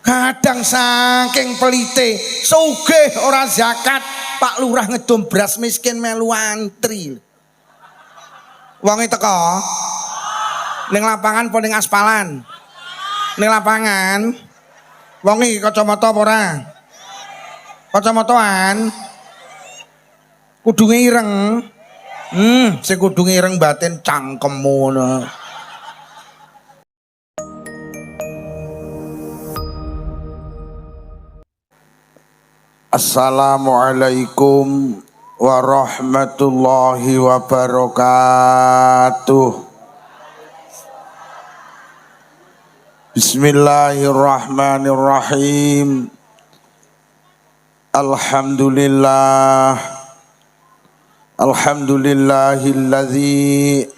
Kadang saking pelite, sugih ora zakat, Pak Lurah ngedom beras miskin melu antri. Wonge teko ning lapangan apa ning aspalan? Ning lapangan. Wong iki kacamata apa ora? Kacamataan. Kudunge ireng. Sing kudunge ireng batin cangkemmu ngono. Assalamualaikum warahmatullahi wabarakatuh. Bismillahirrahmanirrahim. Alhamdulillahilladzi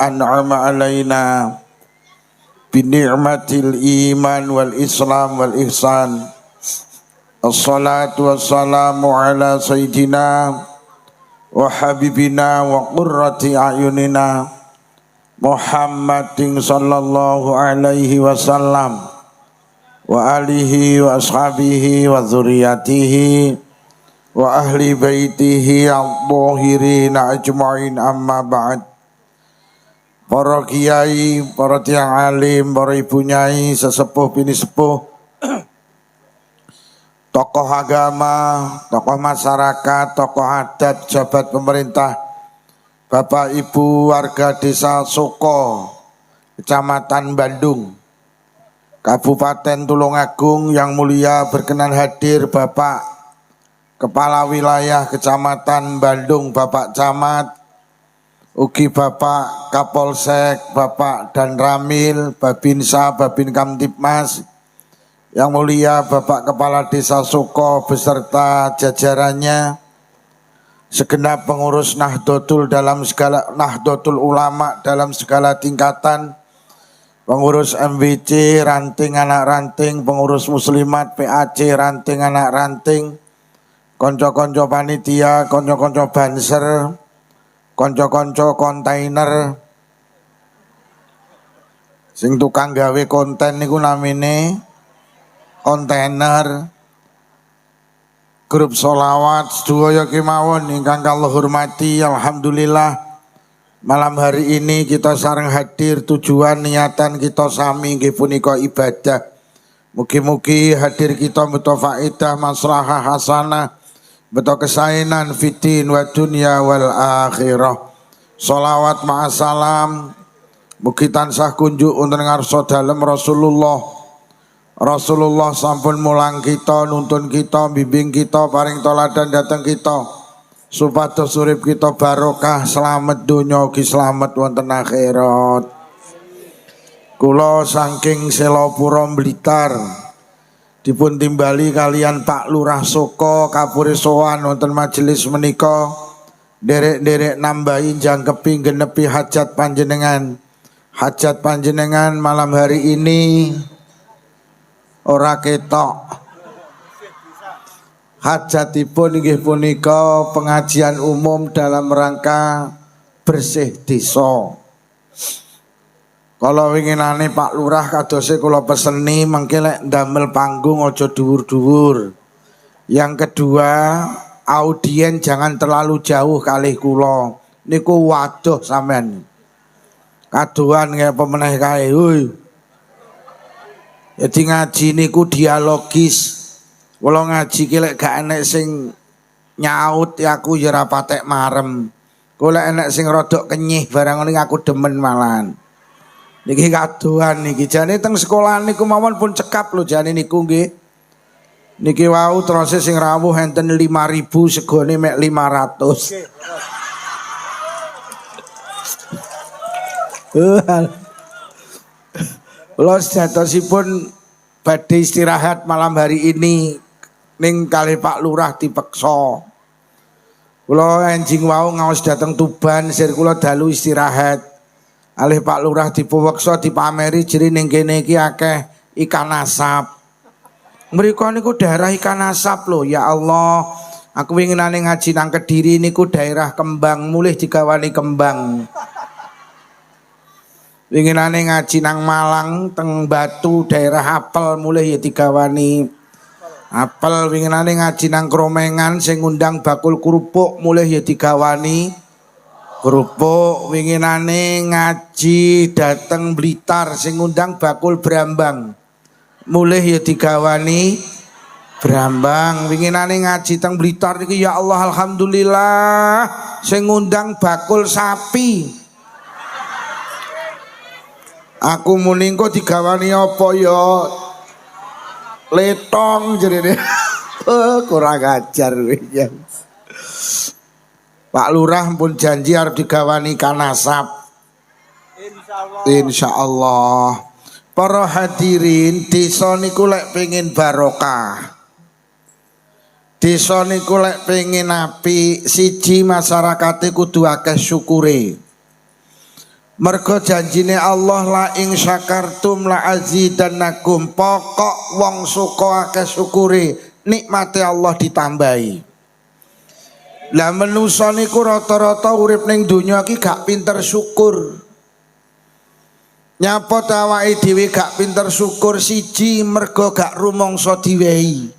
an'ama alaina bi ni'matil iman wal islam wal ihsan. Assalatu wassalamu ala sayyidina wa habibina wa qurrati a'yunina Muhammadin sallallahu alaihi wasallam wa alihi wa ashabihi wa dzurriyyatihi wa ahli baitihi al-dhahirin ajma'in, amma ba'd. Para kiai, para tiyang alim, para ibu nyai, sesepuh bini sepuh, tokoh agama, tokoh masyarakat, tokoh adat, jabat pemerintah, Bapak Ibu warga desa Soko, Kecamatan Bandung, Kabupaten Tulungagung, yang mulia berkenan hadir Bapak Kepala Wilayah Kecamatan Bandung, Bapak Camat, ugi Bapak Kapolsek, Bapak Danramil, Babinsa, Babin Kamtipmas, yang mulia Bapak Kepala Desa Soko beserta jajarannya, segenap pengurus Nahdlatul Ulama dalam segala tingkatan, pengurus MWC, ranting anak ranting, pengurus muslimat PAC, ranting anak ranting, konco-konco panitia, konco-konco banser, konco-konco kontainer, sing tukang gawe konten niku namine kontainer, grup solawat sedaya kemawon ingkang kula hormati. Alhamdulillah malam hari ini kita sareng hadir, tujuan niatan kita sami nggih punika ibadah. Mugi-mugi hadir kita beto faedah maslahah hasanah, beto kesainan fitin wa dunya wal akhirah. Solawat ma'asalam mugi tansah kunjuk wonten ngarsa dalem Rasulullah sampun mulang kita, nuntun kita, bimbing kita, paring toladan datang kita, supados urip kita barokah, selamat dunya ugi selamat wonten akhirat. Kula saking Selopuro Blitar dipun timbali kalian Pak Lurah Soko kapure sowan wonten majelis menika, derek-derek nambahi jangkepi genepi hajat panjenengan. Hajat panjenengan malam hari ini ora ketok. Hajatipun inggih punika pengajian umum dalam rangka bersih desa. Kalau winginane Pak Lurah kadose kula peseni mengke lek ndamel panggung aja dhuwur-dhuwur. Yang kedua, audien jangan terlalu jauh kalih kula. Niku waduh sampean. Kadoan kaya pemeneh kae. Jadi ngaji niku dialogis. Kalau ngaji ki lek gak enek sing nyaut ya aku ya ora patek marem. Kalau enek sing rodok kenyih barang ngene aku demen malahan. Niki kadoan niki jane teng sekolah niku mawon pun cekap lho jane niku nggih. Niki wau terus sing rawuh enten 5.000 segone mek 500. Kula sejatosipun badhe istirahat malam hari ini ning kalih Pak Lurah dipeksa. Kula enjing wau ngaos dateng Tuban, sir kula dalu istirahat. Alih Pak Lurah dipeksa dipameri jeri ning kene iki akeh ikan asap. Mriko niku daerah ikan asap lho, ya Allah. Aku winginane ngaji nang Kediri niku daerah kembang, mulih digawani kembang. Winginane ngaji nang Malang teng Batu daerah apel mulai ya digawani Apel winginane ngaji nang Kromengan sing ngundang bakul kerupuk mulih ya digawani kerupuk. Winginane ngaji dateng Blitar sing ngundang bakul brambang mulih ya digawani brambang. Winginane ngaji teng Blitar niki ya Allah alhamdulillah sing ngundang bakul sapi. Aku muni engko digawani apa ya? Letong jerene. Kurang ajar ya. Pak Lurah pun janji arep digawani kanasap. Insyaallah. Para hadirin, desa niku lek pengin barokah. Desa niku lek pengin apik, siji masyarakate kudu akeh syukure. Mergo janjine Allah la ing syakartum la azidannakum, pokok wong suka akeh syukure nikmate Allah ditambahi. Lah manusa niku rata-rata urip ning donya iki gak pinter syukur. Nyapa awake dhewe gak pinter syukur, siji mergo gak rumangsa diwehi.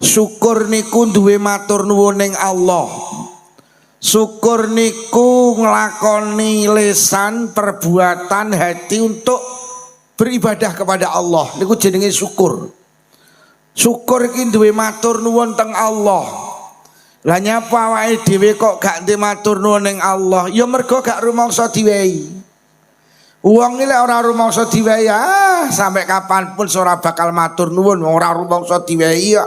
Syukur niku duwe matur nuwun ning Allah. Syukur niku nglakoni lisan, perbuatan, hati untuk beribadah kepada Allah. Niku jenenge syukur. Syukur iki duwe matur nuwun teng Allah. Lah nyapa awake dhewe kok gak ndek matur nuwun ning Allah? Ya mergo gak rumangsa diwehi. Wong iki lek ora rumangsa diwehi, sampai kapanpun ora bakal matur nuwun wong ora rumangsa diwehi ya.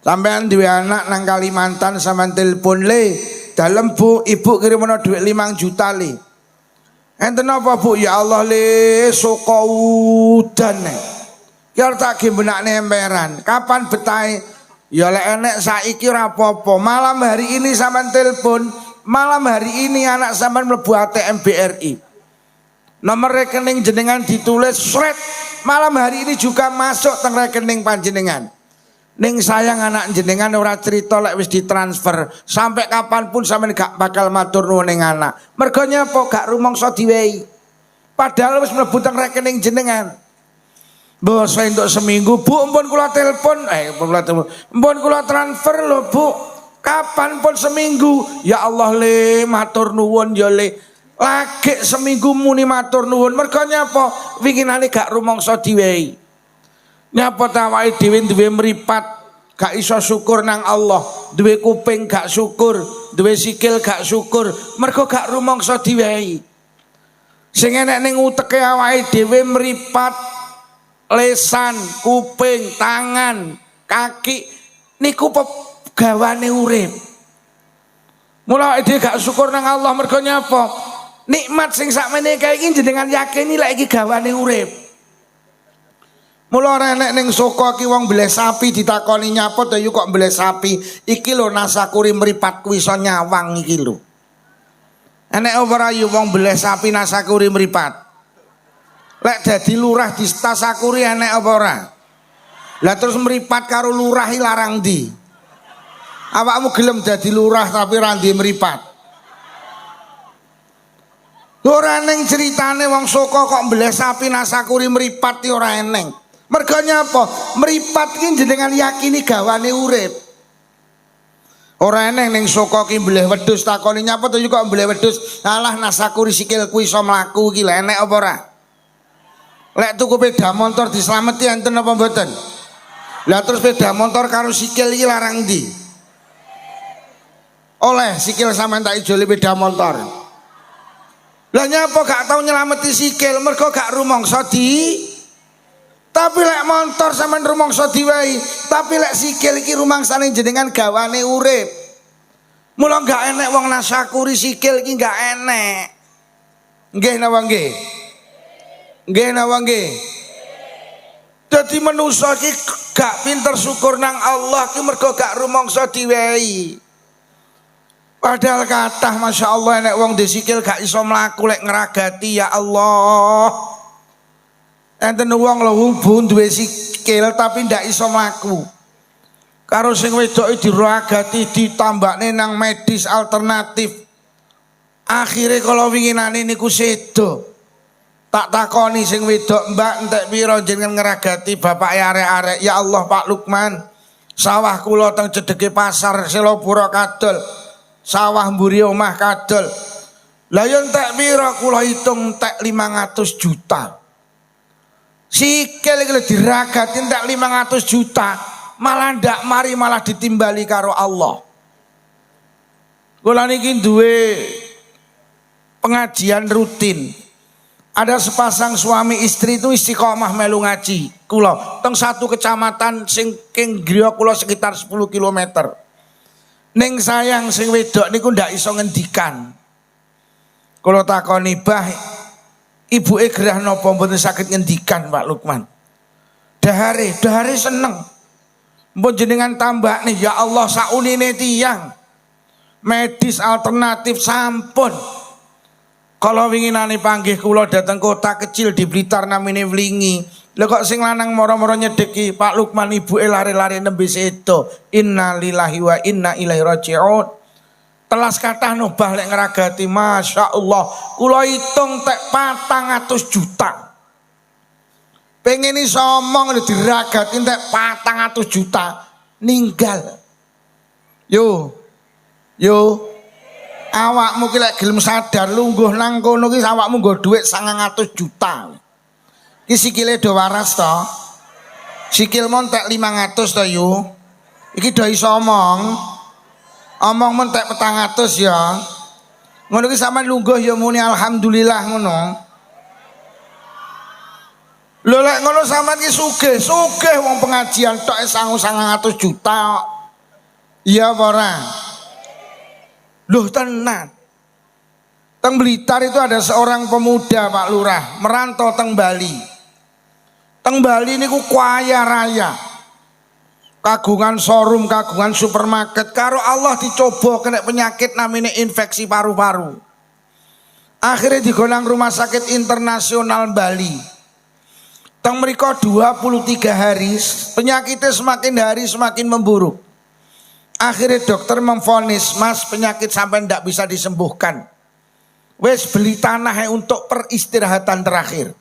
Sampean duwe anak nang Kalimantan sampean telepon le, dalem Bu, ibu kirimno dhuwit 5 juta le. Enten apa Bu? Ya Allah le, saka udan. Ya tak ge benakne emperan. Kapan betahe? Ya lek enek saiki ora apa-apa. Malam hari ini sampean telepon, malam hari ini anak sampean mlebu ATM BRI. Nomor rekening jenengan ditulis sret. Malam hari ini juga masuk teng rekening panjenengan. Ning sayang anak jenengan ora cerita lek wis ditransfer. Sampai kapanpun sampean gak bakal matur nuwun ning anak. Mergo nyapa gak rumangsa diwehi. Padahal wis mlebu teng rekening jenengan. Mbok entuk seminggu, Bu, ampun kula telepon, ampun kula transfer lho, Bu. Kapanpun seminggu. Ya Allah le, matur nuwun ya le. Lagi seminggu muni matur nuwun. Mergo nyapa? Winginane gak rumangsa diwehi. Nyapa awake dhewe duwe mripat gak iso syukur nang Allah, duwe kuping gak syukur, duwe sikil gak syukur, mergo gak rumangsa diwehi. Sing enek ning uteke awake dhewe mripat, lesan, kuping, tangan, kaki niku pegawane urip. Mula awake dhewe gak syukur nang Allah mergo nyapa? Nikmat sing sakmene kae iki jenengan yakini lek iki gawane urip. Mula ora enek ning soko ki wong mbleh sapi ditakoni nyapa to yu kok mbleh sapi. Iki lho nasakuri mripat kuwi iso nyawang iki lho. Enek ora yu wong mbleh sapi nasakuri mripat. Lek dadi lurah di tasakuri enek apa ora? Lah terus mripat karo lurah iki larang ndi? Awakmu gelem dadi lurah tapi ora ndek mripat. Ora neng ceritane wong soko kok mbleh sapi nasakuri mripat iki ora eneng. Mergo nyapa? Mripat ki jenengan yakini gawane urip. Ora eneng ning soko ki mbleh wedhus takoni nyapa to kok mbleh wedhus. Alah nasakuri sikilku iso mlaku iki lek enek apa ora? Lek tuku sepeda motor dislameti enten apa mboten? Lah terus sepeda motor karo sikil iki larang ndi? Oleh sikil sampean tak ijoli sepeda motor. Lah nyapa gak tau nyelameti sikil mergo gak rumangsa di. Tapi lek motor sampean rumangsa diwehi, tapi lek sikil iki rumangsane jenengan gawane urip. Mula gak enek wong nasakuri sikil iki gak enek. Nggih napa nggih? Nggih napa nggih? Dadi manusa iki gak pinter syukur nang Allah ki mergo gak rumangsa diwehi. Padahal kathah Masya Allah enek wong disikil gak iso mlaku lek ngragati ya Allah. Enten wong lho hubun duwe sikil tapi ndak iso mlaku. Karo sing wedok diragati ditambakne nang medis alternatif. Akhire kala winginane niku sedo. Tak takoni sing wedok, "Mbak, entek pira jenengan ngeragati bapak arek-arek?" "Ya Allah, Pak Lukman, sawah kula teng cedeke pasar Selopuro kadol. Sawah mburi omah kadol." "Lah yo entek pira?" "Kula hitung entek 500 juta." Sikil iki lho diragati entek 500 juta, malah ndak mari malah ditimbali karo Allah. Kula niki duwe pengajian rutin. Ada sepasang suami istri itu istiqomah melu ngaji. Kula teng satu kecamatan sing king griya kula sekitar 10 km. Ning sayang sing wedok niku ndak iso ngendikan. Kula takoni, "Bah, ibuke gerah napa mboten saged ngendikan, Pak Lukman?" Dahare seneng. Mbon jenengan tambah nih, ya Allah saunine tiyang medis alternatif sampun. Kalau winginane panggih kula dateng kota kecil di Blitar namine Wlingi. Lha kok sing lanang moro-moro nyedeki, "Pak Lukman ibuke lari-lari nembe sedo." Innalillahi wa inna ilaihi raji'un. Telas kathah nobah lek ngragati, Masya Allah. Kula hitung tek 400 juta. Pengen iso omong diragati tek 400 juta. Ninggal. Yo. Awakmu ki lek gelem sadar lungguh nang kono ki awakmu nggo dhuwit 900 juta. Ki sikile do waras to. Sikil mon tek 500 to yo. Iki do iso omong. Omong men tek 400 ya. Ngono ki sampean lungguh ya muni alhamdulillah ngono. Lho lek ngono sampean ki sugih wong pengajian tok 900 juta. Iya apa ora? Loh tenan. Teng Blitar itu ada seorang pemuda Pak Lurah merantau teng Bali. Teng Bali niku kaya raya. Kagungan showroom, kagungan supermarket. Karo Allah dicoba kena penyakit namanya infeksi paru-paru. Akhirnya digonang rumah sakit internasional Bali. Teng mriko 23 hari penyakitnya semakin hari semakin memburuk. Akhirnya dokter memvonis, "Mas, penyakit sampai ndak bisa disembuhkan. Wes beli tanah untuk peristirahatan terakhir."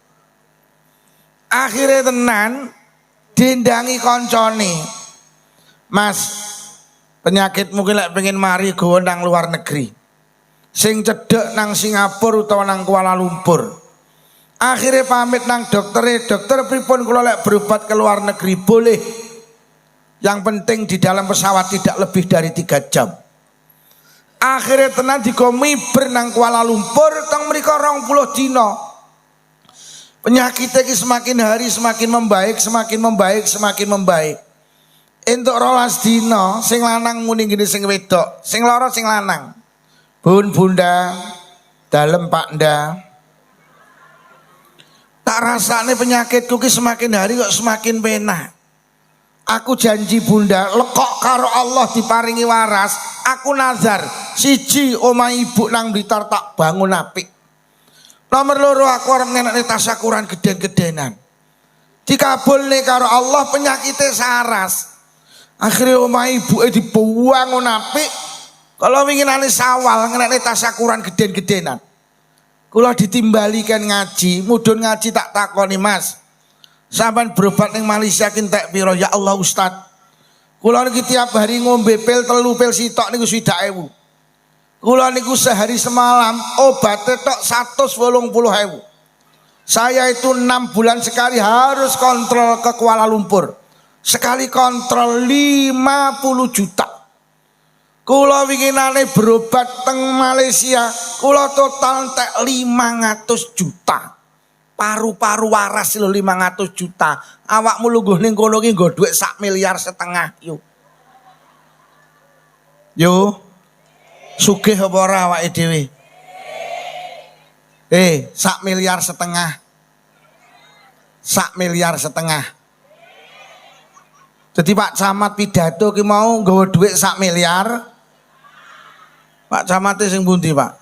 Akhirnya tenan dindangi koncone, "Mas, penyakit mungkin lek pengen mari gowo nang luar negeri. Sing cedek nang Singapura utawa nang Kuala Lumpur." Akhirnya pamit nang dokter pripun kula lek berobat ke luar negeri? "Boleh. Yang penting di dalam pesawat tidak lebih dari 3 jam. Akhirnya tenan digomiber nang Kuala Lumpur teng mriko 20 dina. Penyakitnya semakin hari semakin membaik. Entuk 12 dina sing lanang muni ngene sing wedok, sing loro sing lanang. "Bun Bunda, dalem Pak Nda. Tak rasane penyakitku ki semakin hari kok semakin penak. Aku janji Bunda, lekok karo Allah diparingi waras, aku nazar siji omah ibu nang Blitar tak bangun apik. Nomor loro aku arep ngenekne tasyakuran geden-gedenan. Dikabulne karo Allah penyakitnya saras." Akhirnya omah ibuke dibuang apik. Kalau winginane sawal ngenekne tasyakuran geden-gedenan. Kula ditimbalikan ngaji, mudhun ngaji tak takoni, "Mas, sampean berobat ning Malaysia ki entek pira?" "Ya Allah Ustaz, kula niki tiap hari ngombe pil 3 pil sitok niku 20.000. Kula niku sehari semalam obatnya tok 180.000. Saya itu 6 bulan sekali harus kontrol ke Kuala Lumpur. Sekali kontrol 50 juta. Kula winginane berobat teng Malaysia, kula total entek 500 juta. Paru-paru waras lho 500 juta. Awakmu lungguh ning kono ki nggo dhuwit 1,5 miliar yo. Yo. Sugih apa ora awake dhewe? 1,5 miliar. 1,5 miliar. Jadi Pak Camat pidato ki mau nggawa dhuwit 1 miliar. Pak Camat sing pundi, Pak?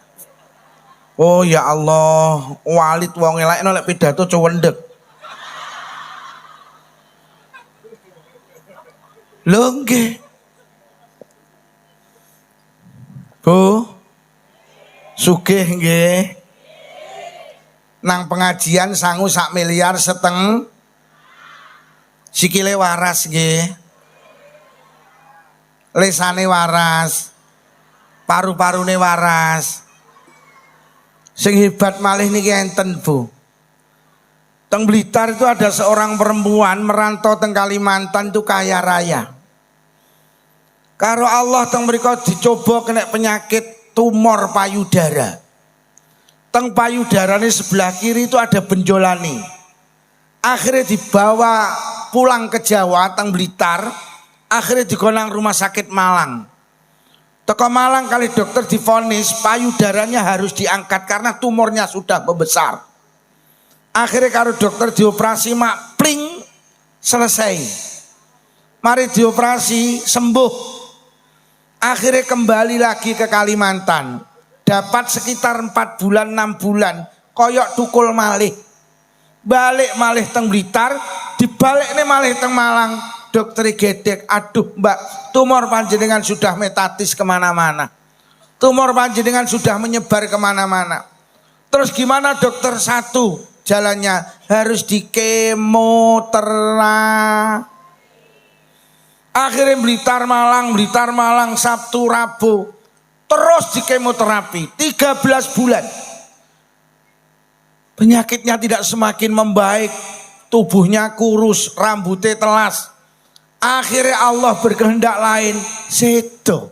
Oh ya Allah, walit wong elek nek pidato cowendek. Lho nggih. Bu. Sugih nggih. nang pengajian sangu 1,5 miliar, sikile waras nggih, lesane waras, paru-parune waras. Sing hebat malih niki enten Bu. Teng Blitar itu ada seorang perempuan merantau teng Kalimantan itu kaya raya. Karo Allah teng mriko dicoba kena penyakit tumor payudara. Teng payudarane sebelah kiri itu ada benjolane. Akhirnya dibawa pulang ke Jawa teng Blitar. Akhirnya digonang rumah sakit Malang. Teko Malang kali dokter divonis payudaranya harus diangkat karena tumornya sudah membesar. Akhirnya karo dokter dioperasi mak pling selesai. Mari dioperasi sembuh. Akhirnya kembali lagi ke Kalimantan. Dapat sekitar 4 bulan 6 bulan koyok tukul malih. Balik malih teng Blitar, dibalik nih malih teng Malang. Dokter gedek, aduh Mbak, tumor panjenengan sudah metatis kemana-mana. Tumor panjenengan sudah menyebar kemana-mana. Terus gimana dokter? Satu jalannya harus di kemoterapi. Akhirnya Blitar Malang, Sabtu Rabu terus di kemoterapi 13 bulan. Penyakitnya tidak semakin membaik, tubuhnya kurus, rambutnya telas. Akhirnya Allah berkehendak lain, sedo.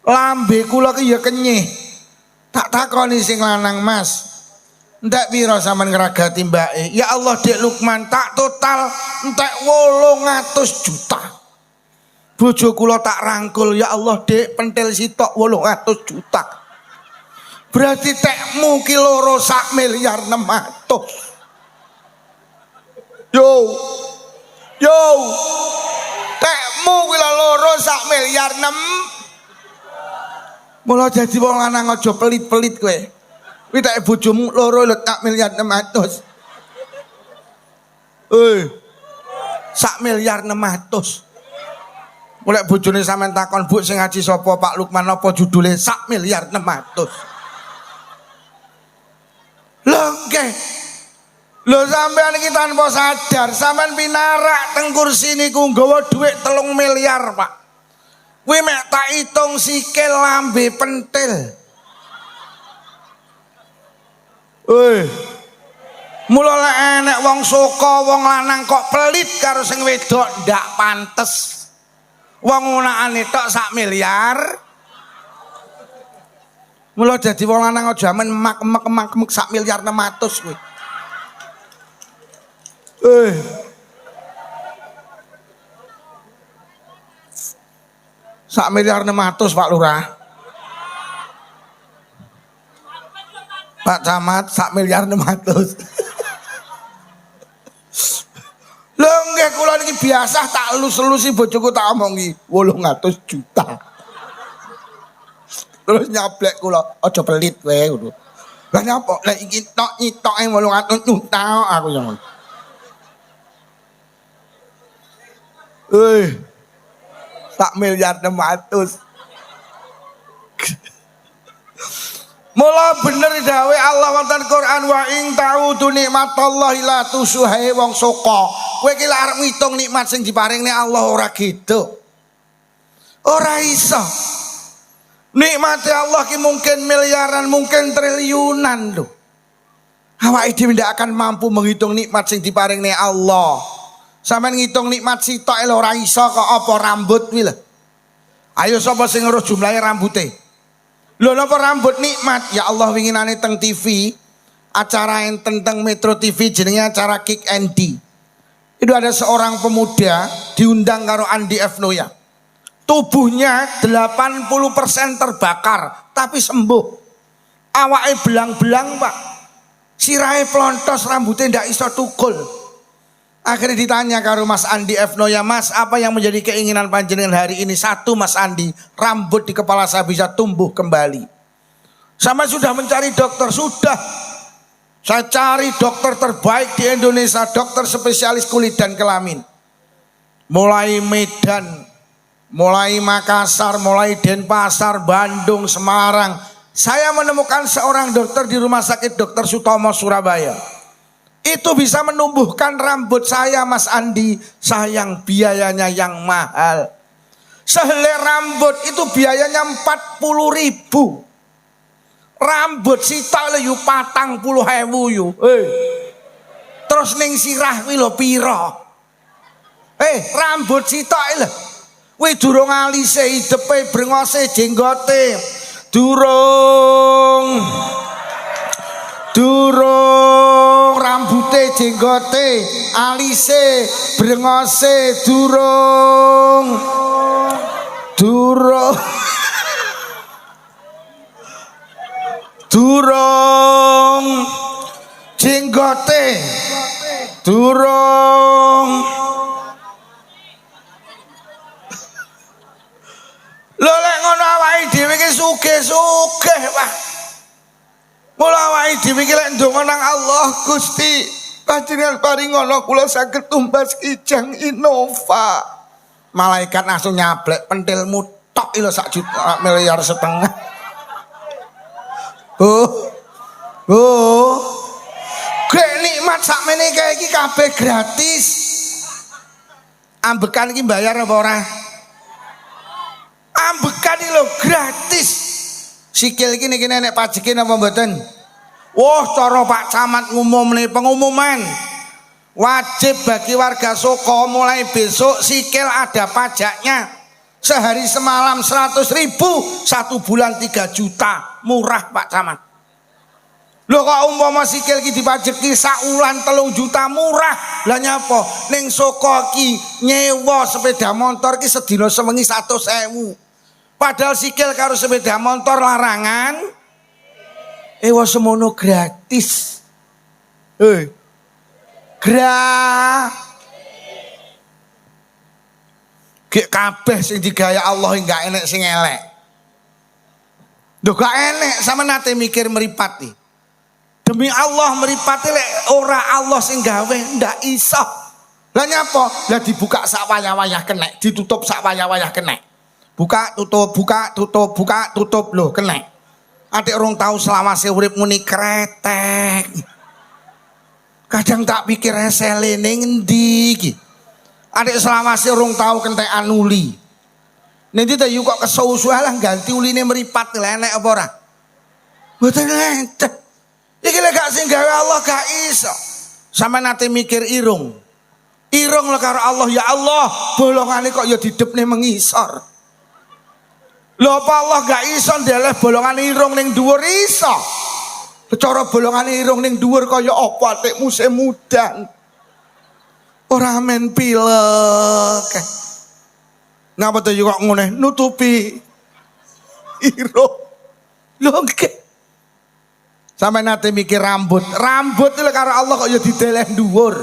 Lambe kula ki ya kenyih. Tak takoni sing lanang, Mas. Ndak piro sampean ngragati mbake? Ya Allah Dek Lukman, tak total entek 800 juta. Bojo kula tak rangkul, ya Allah Dek pentil sitok 800 juta. Berarti tekmu ki loro 1,6 miliar. Yo, tekmu ki loro 1,6 miliar. Mula jadi wong lanang aja pelit-pelit kowe. Kuwi tak bojomu loro lho 1,6 miliar. 1,6 miliar. Mulai bojone sampean takon, Bu sing ngaji sapa Pak Lukman apa judule 1,6 miliar. Lho nggih. Lho sampean iki tanpa sadar, sampean pinarak teng kursi niku nggawa dhuwit 3 miliar, Pak. Kuwi mek tak hitung sikil lambe pentil. Mula lek enek wong suka wong lanang kok pelit karo sing wedok ndak pantes. Wong unakane tok 1 miliar. Mula dadi wong lanang aja men mak-mak 1,6 miliar kuwi. 1,6 miliar Pak Lurah. Pak Camat 1,6 miliar. Lho nggih kula niki biasa tak elus-elusi bojoku tak omongi 800 juta. Terus nyablek kula, aja pelit kowe ngono. Lah nyapa? Lah iki tok nyitoke 800 juta aku yo. 1,6 miliar. Mula bener dawuh Allah wonten Quran, wa ing ta'udu nikmatallahi la tusuhae wong saka. Kowe iki lek arep ngitung nikmat sing diparingne Allah ora gitu. Ora iso. Nikmate Allah ki mungkin miliaran, mungkin triliunan lho. Awake dhewe ndak akan mampu menghitung nikmat sing diparingne Allah. Sampeyan ngitung nikmat sitok lho ora iso kok apa rambut kuwi lho. Ayo sapa sing ngurus jumlahe rambute? Lho napa rambut nikmat? Ya Allah winginane teng TV, acara yang tentang Metro TV jenenge acara Kick and D. Itu ada seorang pemuda diundang karo Andi F. Noya. Tubuhnya 80% terbakar tapi sembuh. Awake belang-belang, Pak. Sirahe plontos, rambutnya ndak iso tukul. Akhirnya ditanya karo Mas Andi F. Noya, Mas apa yang menjadi keinginan panjenengan hari ini? Satu Mas Andi, rambut di kepala saya bisa tumbuh kembali. Sama sudah mencari dokter, sudah. Saya cari dokter terbaik di Indonesia, dokter spesialis kulit dan kelamin. Mulai Medan, mulai Makassar, mulai Denpasar, Bandung, Semarang, Saya menemukan seorang dokter di Rumah Sakit Dr. Sutomo Surabaya. Itu bisa menumbuhkan rambut saya, Mas Andi. Sayang biayanya yang mahal. Sehelai rambut itu biayanya 40.000. Rambut sitok le yu 40.000 yu. Terus ning sirah kuwi lho pira? Rambut sitok lho. Kuwi durung alise, hidepe, brengose, jenggote. Durung rambute, jenggote, alise, brengose, durung jenggote, durung. Lho lek ngono awake dhewe ki sugih-sugih, Pak. Mula awake dhewe ki lek ndonga nang Allah, Gusti, panjenengan paringono kula saged tumbas Kijang Innova. Malaikat langsung nyablek pentilmu tok lho 1,5 miliar. Gek nikmat sakmene kae iki kabeh gratis. Ambekan iki bayar apa ora? Ambekan iki lho gratis. Sikil iki niki nenek pajeke napa mboten? Wah, cara Pak Camat ngumumne pengumuman. Wajib bagi warga Soko mulai besok sikil ada pajaknya. Sehari semalam 100.000, 1 bulan 3 juta. Murah Pak Camat. Lho kok umpama sikil ki dipajeki saulan 3 juta murah. Lah nyapa? Ning Soko ki nyewa sepeda motor ki sedina sewengi 100.000. Padahal sikil karo sepeda motor larangan. Wah semono gratis. Gek kabeh sing digaya Allah enggak enek sing elek. Lho gak enek sama nate mikir mripati. Demi Allah mripati lek ora Allah sing gawe ndak iso. Lah nyapa? Lah dibuka sak wayah-wayah kenek, ditutup sak wayah-wayah kenek. Buka tutup, buka tutup, buka tutup lho kenek. Adik orang tahu selawase urip muni kretek. Kadang tak pikir esele ning endi iki. Adik selawase urung tahu kentekan uli. Nanti tak yuk kok kesau-suah lah ganti uline meripat enek apa ora? Mboten enten. Iki lek gak sing gawe Allah gak iso. Sampe nate mikir irung. Irung lek karo Allah, ya Allah, bolongane kok ya didepne mengisor. Lho apa Allah gak iso ndeleh bolongan irung ning dhuwur iso. Cara bolongan irung ning dhuwur kaya apa atik musim mudan. Ora men pilek. Ngapa to kok ngene nutupi irung. Lho nggih. Sampe nate mikir rambut. Rambut lek karo Allah kok ya dideleh dhuwur.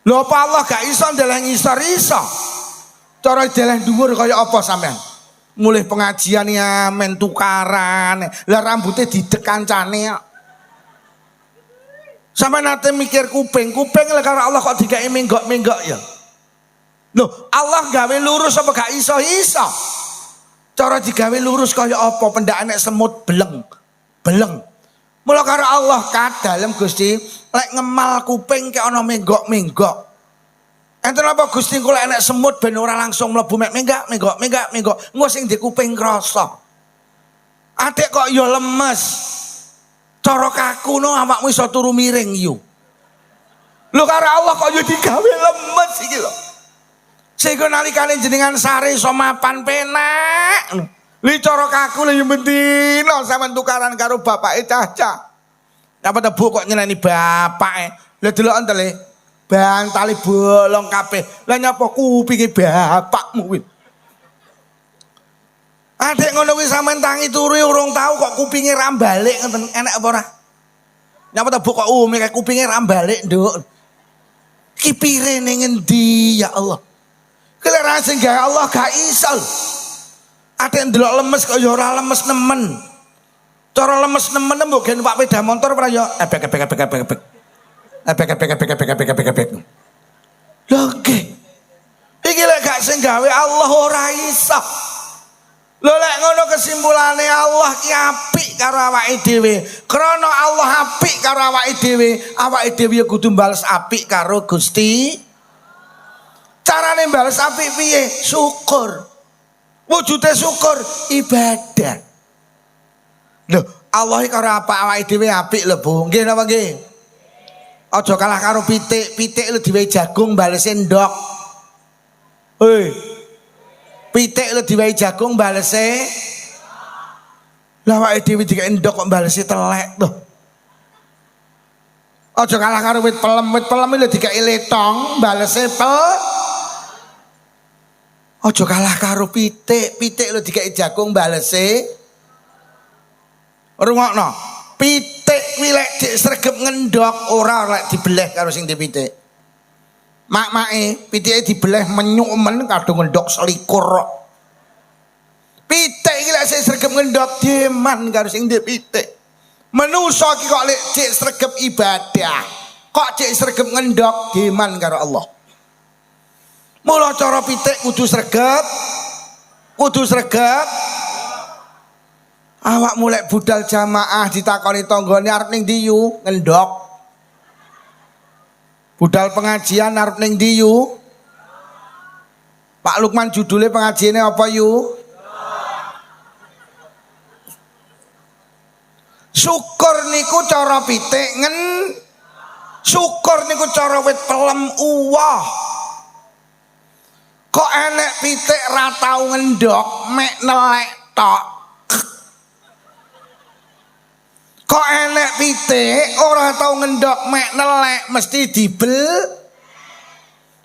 Lho apa Allah gak iso ndeleh ngisor iso. Cara deleh dhuwur kaya apa sampean? Mulai pengajian ya men tukaran lah rambutnya didek kancane sampai nanti mikir kuping lah karena Allah kok dikai menggok ya loh Allah gawe lurus apa gak iso cara digawe lurus kaya apa pendak nek semut beleng mula karena Allah kadalem Gusti lek ngemal kuping kayak ana menggok enten apa Gusti kula enek semut ben ora langsung mlebu menggak. Engko sing di kuping krasa. Adik kok ya lemes. Cara kaku no awakmu iso turu miring yo. Lho karo Allah kok ya digawe lemes iki lho. Sehingga nalikane jenengan sare iso mapan penak. Li cara kaku lho ya bendina sampean tukaran karo bapake Caca. Apa tebu kok nyeneni bapake. Lah delok entele bantale bolong kabeh. Lah nyapa kupinge bapakmu kuwi. Adek ngono kuwi sampean tangi turu urung tahu kok kupinge ra balik ngoten enek apa ora? Nyapa tebuk kok kaya kupinge ra balik, Nduk. Ki pire ning endi ya Allah? Kelera sing gawe Allah gak iso. Adek ndelok lemes kok ya ora lemes nemen. Cara lemes nemen mbok gen Pak Peda motor ora ya ebek. Lho nggih. Iki lek gak sing gawe Allah ora iso. Lho lek ngono kesimpulane Allah ki apik karo awake dhewe. Krana Allah apik karo awake dhewe ya kudu bales apik karo Gusti. Carane bales apik piye? Syukur. Wujude syukur ibadah. Lho, Allah karo apa awake dhewe apik lho, Bu. Nggih napa nggih? Aja kalah karo pitik. Pitik lho diwehi jagung balese ndok. Hei. Pitik lho diwehi jagung balese. Lah awake dhewe dikek ndok kok balese telek to. Aja kalah karo wit pelem. Wit pelem lho dikek letong balese pel. Aja kalah karo pitik. Pitik lho dikek jagung balese. Rungokno, pitik kuwi lek dik sregep ngendhok ora lek dibeleh karo sing dipitik. Mak-make pitike dibeleh menyuk men kadung ngendhok selikur. Pitik iki lek sing sregep ngendhok deman karo sing dipitik. Menungso iki kok lek dik sregep ibadah, kok dik sregep ngendhok deman karo Allah. Mula cara pitik kudu sregep. Awak mulai budal jamaah ditakoni tanggane arep ning ndi yu? Ngendhok. Budal pengajian arep ning ndi yu? Pak Lukman judulnya pengajiannya apa yu? Syukur niku cara pitik syukur niku cara wit pelem uwah. Kok enek pitik ra tau ngendhok mek nelek tok. Kok enek pitik ora tau ngendhok mek nelek mesti dibel.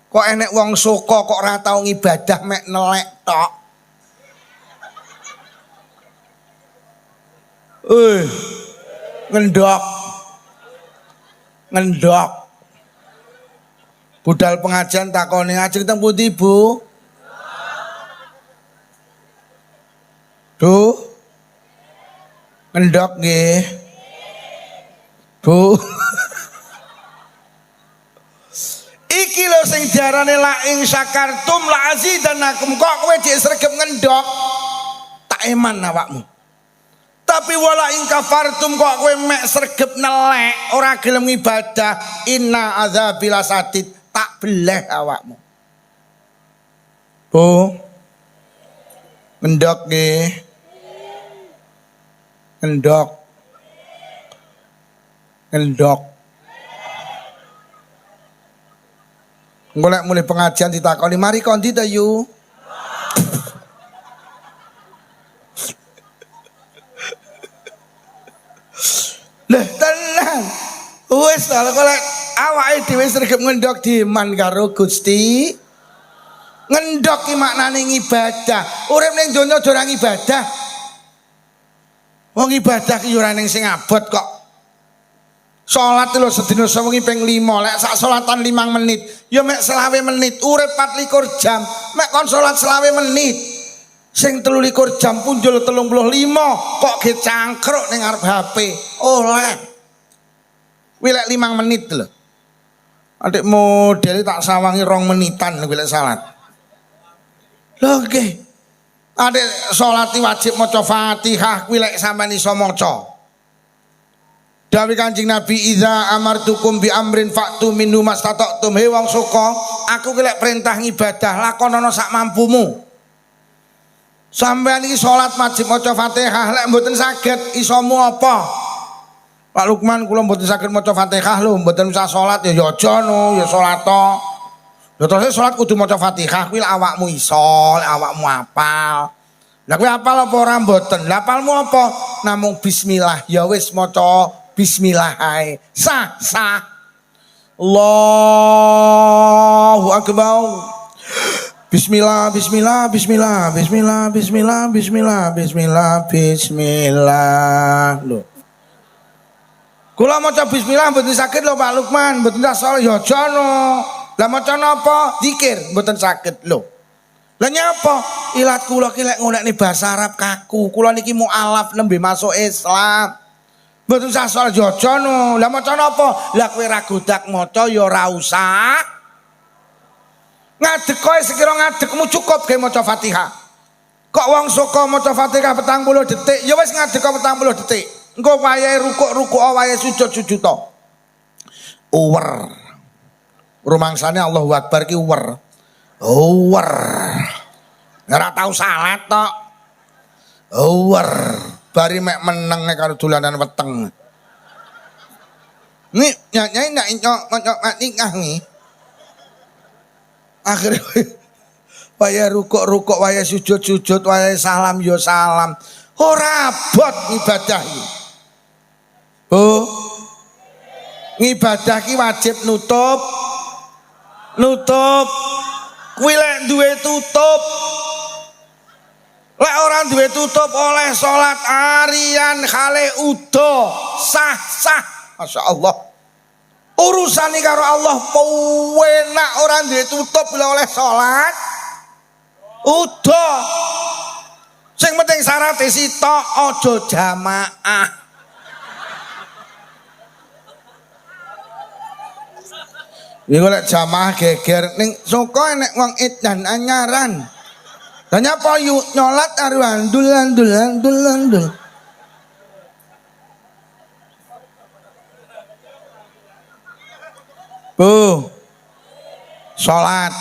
Kok enek wong soko kok ora tau ngibadah mek nelek tok. Ngendhok. Budal pengajian takoni ajeng teng pundi, Bu? Duh. Ngendhok nggih. Bu. Iki lho sing diarani la ing syakartum la azidannakum. Kok kowe dik sregep ngendhok tak eman awakmu. Tapi wala ing kafartum kok kowe mek sregep nelek ora gelem ibadah inna adzabil asadid tak beleh awakmu. Bu. Ngendhok nggih. Ngendhok. Golek mulai pengajian ditakoni mari kondi ta yu. Lah tenang. Wis ta golek awake dhewe sregep ngendhok diman karo Gusti. Ngendhok ki maknane ngibadah. Urip ning donya ora ngibadah. Wong ibadah ki ora ning sing abot kok. Salat lho sedina sewengi ping 5, lek sak salatan 5 menit, ya mek 20 menit, urip 24 jam, mek kon salat 20 menit. Sing 23 jam punjul 35, kok ge cangkruk ning ngarep HP. Oleh. Kuwi lek 5 menit lho. Adik model tak sawangi 2 menitan kuwi lek salat. Lho nggih. Adik salat wajib maca Fatihah kuwi lek sampean iso maca. Dawuh Kanjeng Nabi idza amartukum bi amrin fa'tu minhu mastata'tum. He wong suka, aku ki lek perintah ngibadah lakonono sak mampumu. Sampeyan iki salat wajib maca Fatihah, lek mboten saged isomu apa? Pak Lukman kula mboten saged maca Fatihah lho, mboten usah salat ya aja no, ya salat to. Lha terus salat kudu maca Fatihah kuwi lek awakmu iso, lek awakmu hafal. Lah kowe hafal apa ora mboten? Lah hafalmu apa? Namung bismillah, ya wis maca bismillah ae. Sah. Allahu akbar. Bismillah. Loh. Kula maca bismillah mboten saged lho Pak Lukman, mboten asal ya aja no. Lah maca napa? Zikir mboten saged lho. Lah nyapa? Ilat kula ki lek ngonekne basa Arab kaku. Kula niki mualaf nembe masuk Islam. Mboten usah soal jojono. Lah maca napa? Lah kowe ra godak maca ya ora usah. Ngadeg kowe sekira ngadegmu cukup ge maca Fatihah. Kok wong saka maca Fatihah 40 detik, ya wis ngadeg 40 detik. Engko wayahe rukuk wayahe sujud to. Uwer. Rumangsane Allahu Akbar ki uwer. Uwer. Ora tau salat tok. Uwer. Bari mek meneng karo dolanan weteng. Nih nyanyi ndak nyok nikah nih. Akhirnya waya rukuk waya sujud waya salam yo salam. Ora abot ibadah iki. Bu. Ngibadah ki wajib nutup. Kuwi lek duwe tutup. Lek ora duwe tutup oleh salat arian khale udo sah. Masyaallah. Urusane karo Allah penak ora duwe tutup bila oleh salat. Udah. Sing penting syarat sitok aja jamaah. Iki lek jamaah geger ning saka enek wong edan anyaran. Lah nyapa yu nyolat karo andul. Bu. Salat.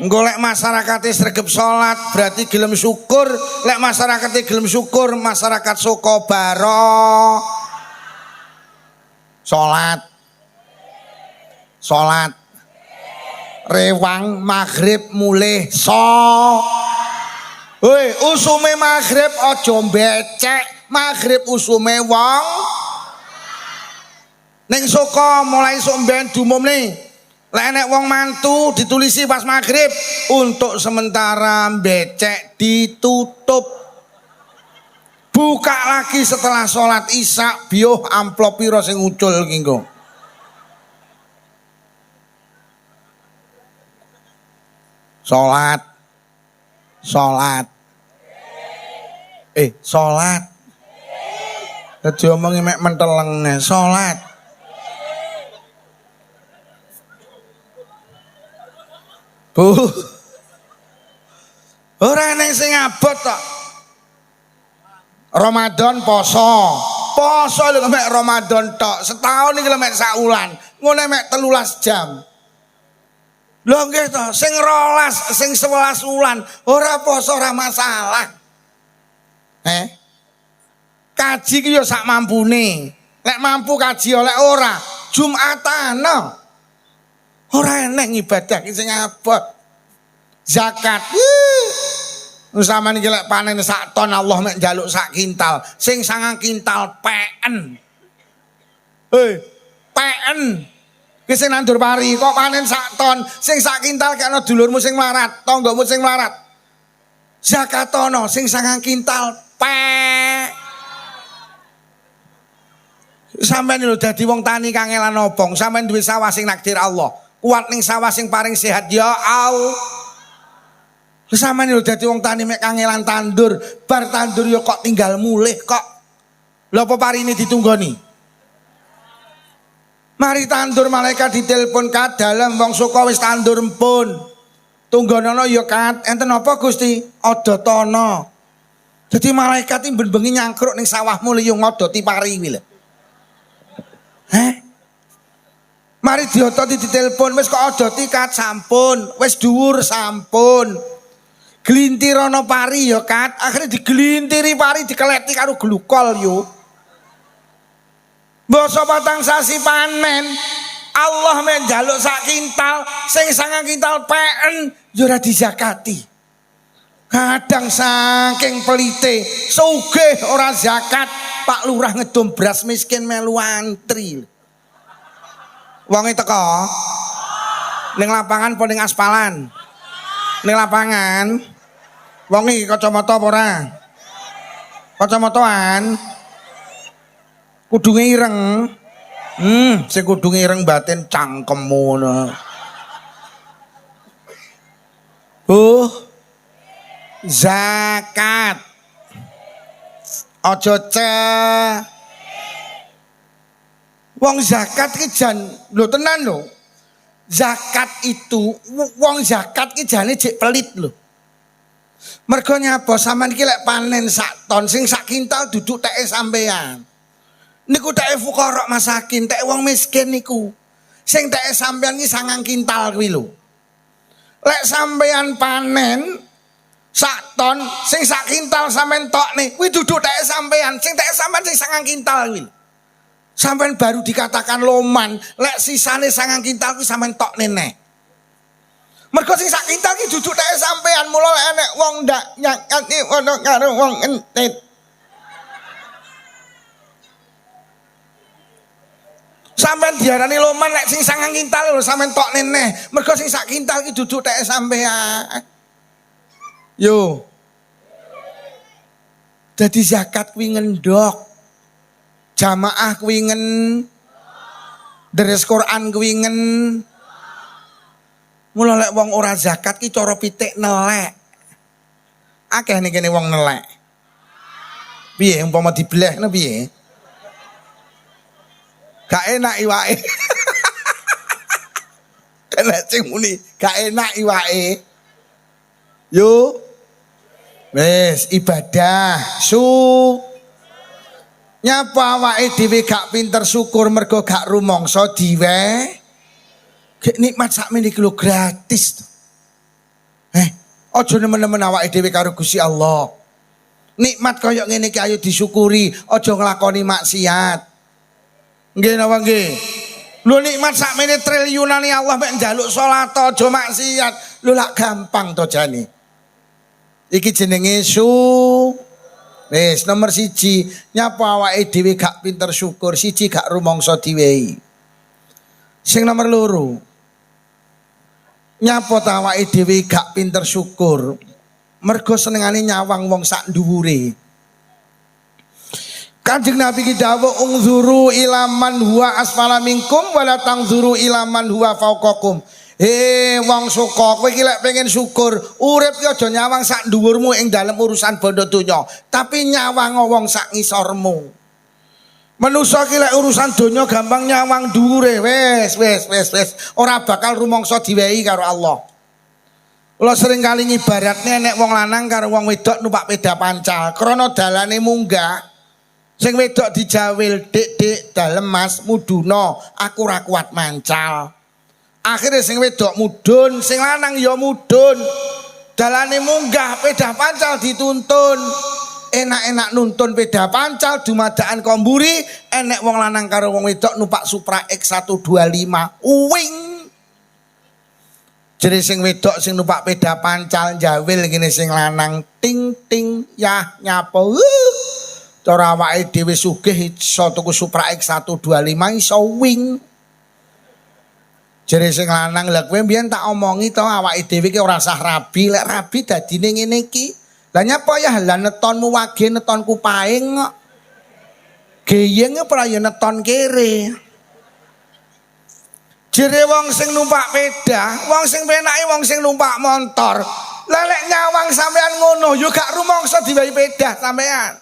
Engko lek masyarakate sregep salat berarti gelem syukur, lek masyarakate gelem syukur masyarakat saka baro salat rewang maghrib mulih Hoi usume maghrib aja becek, maghrib usume wong ning saka mulai sok mben diumumne. Lek enek wong mantu ditulisi pas maghrib untuk sementara becek ditutup. Buka lagi setelah sholat isya biuh amplop piro sing ucul ki engko. Salat. Salat. Dadi omongi mek menteleng salat. Bu. Ora neng sing abot tok. Ramadan poso lho mek Ramadan tok. Setahun iki lho mek sak wulan. Ngono mek 13 jam. Lho nggih to, sing 12, sing 11 wulan ora poso ora masalah. Kaji ki yo sak mampune. Lek mampu kaji oleh ora, Jumatana. Ora enek ibadah ki sing abot. Zakat. Sampeyan iki lek panen sak ton Allah mek njaluk sak kintal. Sing 9 kintal peken. Peken. Ki sing nandur pari kok panen sak ton, sing sak kintal kena dulurmu sing melarat, tanggamu sing melarat. Zakatono sing 9 kintal pek. Sampeyan lho dadi wong tani kangelan obong, sampeyan duwe sawah sing nakdir Allah. Kuat ning sawah sing paring sehat ya Allah. Sampeyan lho dadi wong tani mek kangelan tandur, bar tandur ya kok tinggal mulih kok. Lha apa parine ditunggoni? Mari tandur malaikat ditelepon kat dalem wong saka wis tandur empun. Tunggonono ya kat, enten apa Gusti? Ada tono. Dadi malaikat iki ben-bengi nyangkruk ning sawahmu lho yo ngodoti pari kuwi lho. Mari diototi ditelepon wis kok odoti kat sampun, wis dhuwur sampun. Glintir ana pari ya kat, akhire diglintiri pari dikeleti karo glukol yo. Basa patang sasi panen, Allah mek njaluk sak kintal, sing 9 kintal peken yo ora dizakati. Kadang saking pelite, sugih ora zakat, Pak Lurah ngedom beras miskin melu antri. Wonge teko ning lapangan apa ning aspalan? Ning lapangan. Wong iki kacamata apa ora? Kacamataan. Kudunge ireng. Sing kudunge ireng batin cangkemmu ngono. Zakat. Aja wong zakat ki jan lho tenan lho. Zakat itu wong zakat ki jane jek pelit lho. Mergo nyapa sampean iki lek panen sak ton sing sak kintal duduk teke sampean. Niku teke fuqara masakin, teke wong miskin niku. Sing teke sampean iki 9 kintal kuwi lho. Lek sampean panen sak ton sing sak kintal sampean tokne kuwi duduk teke sampean, sing teke sampean sing 9 kintal kuwi. Sampean baru dikatakan loman, lek sisane 9 kintal kuwi sampean tokne nek. Mergo sing sak kintal ki duduk teke sampean, mula lek enek wong ndak nyakati ono karo wong entit. Sampean diarani loman lek sing 9 kintal lho sampean tokne neh. Mergo sing sak kintal ki duduk teke sampean. Yo. Dadi zakat kuwi ngendhok. Jamaah kuwi deres Quran kuwi mula lek wong ora zakat ki cara pitik nelek. Akeh ning kene wong nelek. Piye umpama diblehno piye? Gak enak iwake. Kena sing muni gak enak iwake. Yo. Wes ibadah nyapa awake dhewe gak pinter syukur mergo gak rumangsa diwe. Gek nikmat sakmene iki lho gratis. Aja nemen-nemen awake dhewe karo Gusti Allah. Nikmat kaya ngene iki ayo disyukuri, aja nglakoni maksiat. Nggih napa nggih? Lho nikmat sakmene triliunane Allah mek njaluk salat aja maksiat. Lho lak gampang to jane. Iki jenenge wis nomor 1 nyapa awake dhewe gak pinter syukur, 1 gak rumangsa diwehi. Sing nomor 2 nyapa ta awake dhewe gak pinter syukur mergo senengane nyawang wong sak dhuwure. Kanjeng Nabi ki dawuh ungzuru ila man huwa asfala minkum wala tangzuru ila man huwa fawqakum. Wong suka kowe iki lek pengen syukur, urip ki aja nyawang sak dhuwurmu ing dalem urusan bondo donya, tapi nyawang wong sak ngisormu. Manusa ki lek urusan donya gampang nyawang dhuwure, wis ora bakal rumangsa diwehi karo Allah. Kula sering kali ngibaratne nek wong lanang karo wong wedok numpak peda pancal, krana dalane munggah. Sing wedok dijawil, "Dik, dalem Mas muduna, aku ora kuat mancal." Akhirnya sing wedok mudun, sing lanang ya mudun. Dalane munggah, peda pancal dituntun. Enak-enak nuntun peda pancal dumadakan komburi, enek wong lanang karo wong wedok numpak Supra X125 uwing. Jadi sing wedok sing numpak peda pancal jawil gini sing lanang ting ting yah nyapo. Cara awake dhewe sugih iso tuku Supra X125 iso wing. Jadi sing lanang lha kowe mbiyen tak omongi to awake dhewe ki ora sah rabi, lek rabi dadine ngene iki. Lah nyapa ya lah netonmu wage netonku paing kok. Geyeng ora ya neton kere. Jere wong sing numpak peda, wong sing penake wong sing numpak motor. Lah lek nyawang sampean ngono yo gak rumangsa diwehi peda sampean.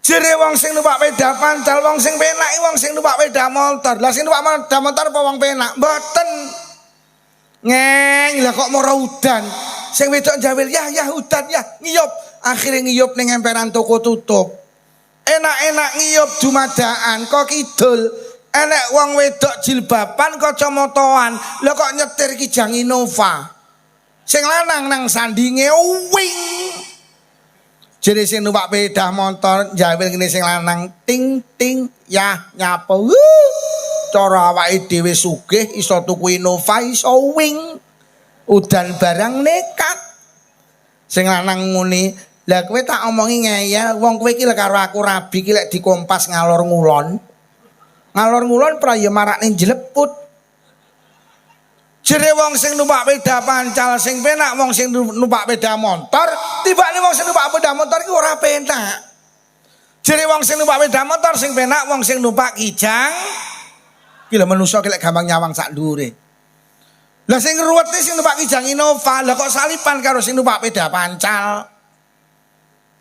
Jere wong sing numpak peda pancal, wong sing penake wong sing numpak peda motor. Lah sing numpak peda motor apa wong penak? Mboten. Ngeng, lah kok moro udan. Sing wedok jawil, "Ya udan ya, ngiyup." Akhire ngiyup ning emperan toko tutup. Enak-enak ngiyup dumadaan kok kidul. Enek wong wedok jilbaban kacamataan. Lah kok nyetir Kijang Innova. Sing lanang nang sandinge wing. Jadi sing numpak sepeda motor jawil ngene sing lanang ting ting yah nyapo. Cara awake dhewe sugih iso tuku Innova iso wing. Udan barang nekat. Sing lanang muni, "Lah kowe tak omongi ngeyel, wong kowe iki karo aku rabi iki lek dikompas ngalor ngulon." Ngalor ngulon pra ya marakne jleput. Jere wong sing numpak peda pancal sing penak wong sing numpak peda motor, tibane wong sing numpak peda motor iki ora penak. Jere wong sing numpak peda motor sing penak wong sing numpak Kijang. Ki lho manusa ki lek gampang nyawang sak ndure. Lah sing ruwete sing numpak Kijang Innova, lah kok salipan karo sing numpak peda pancal.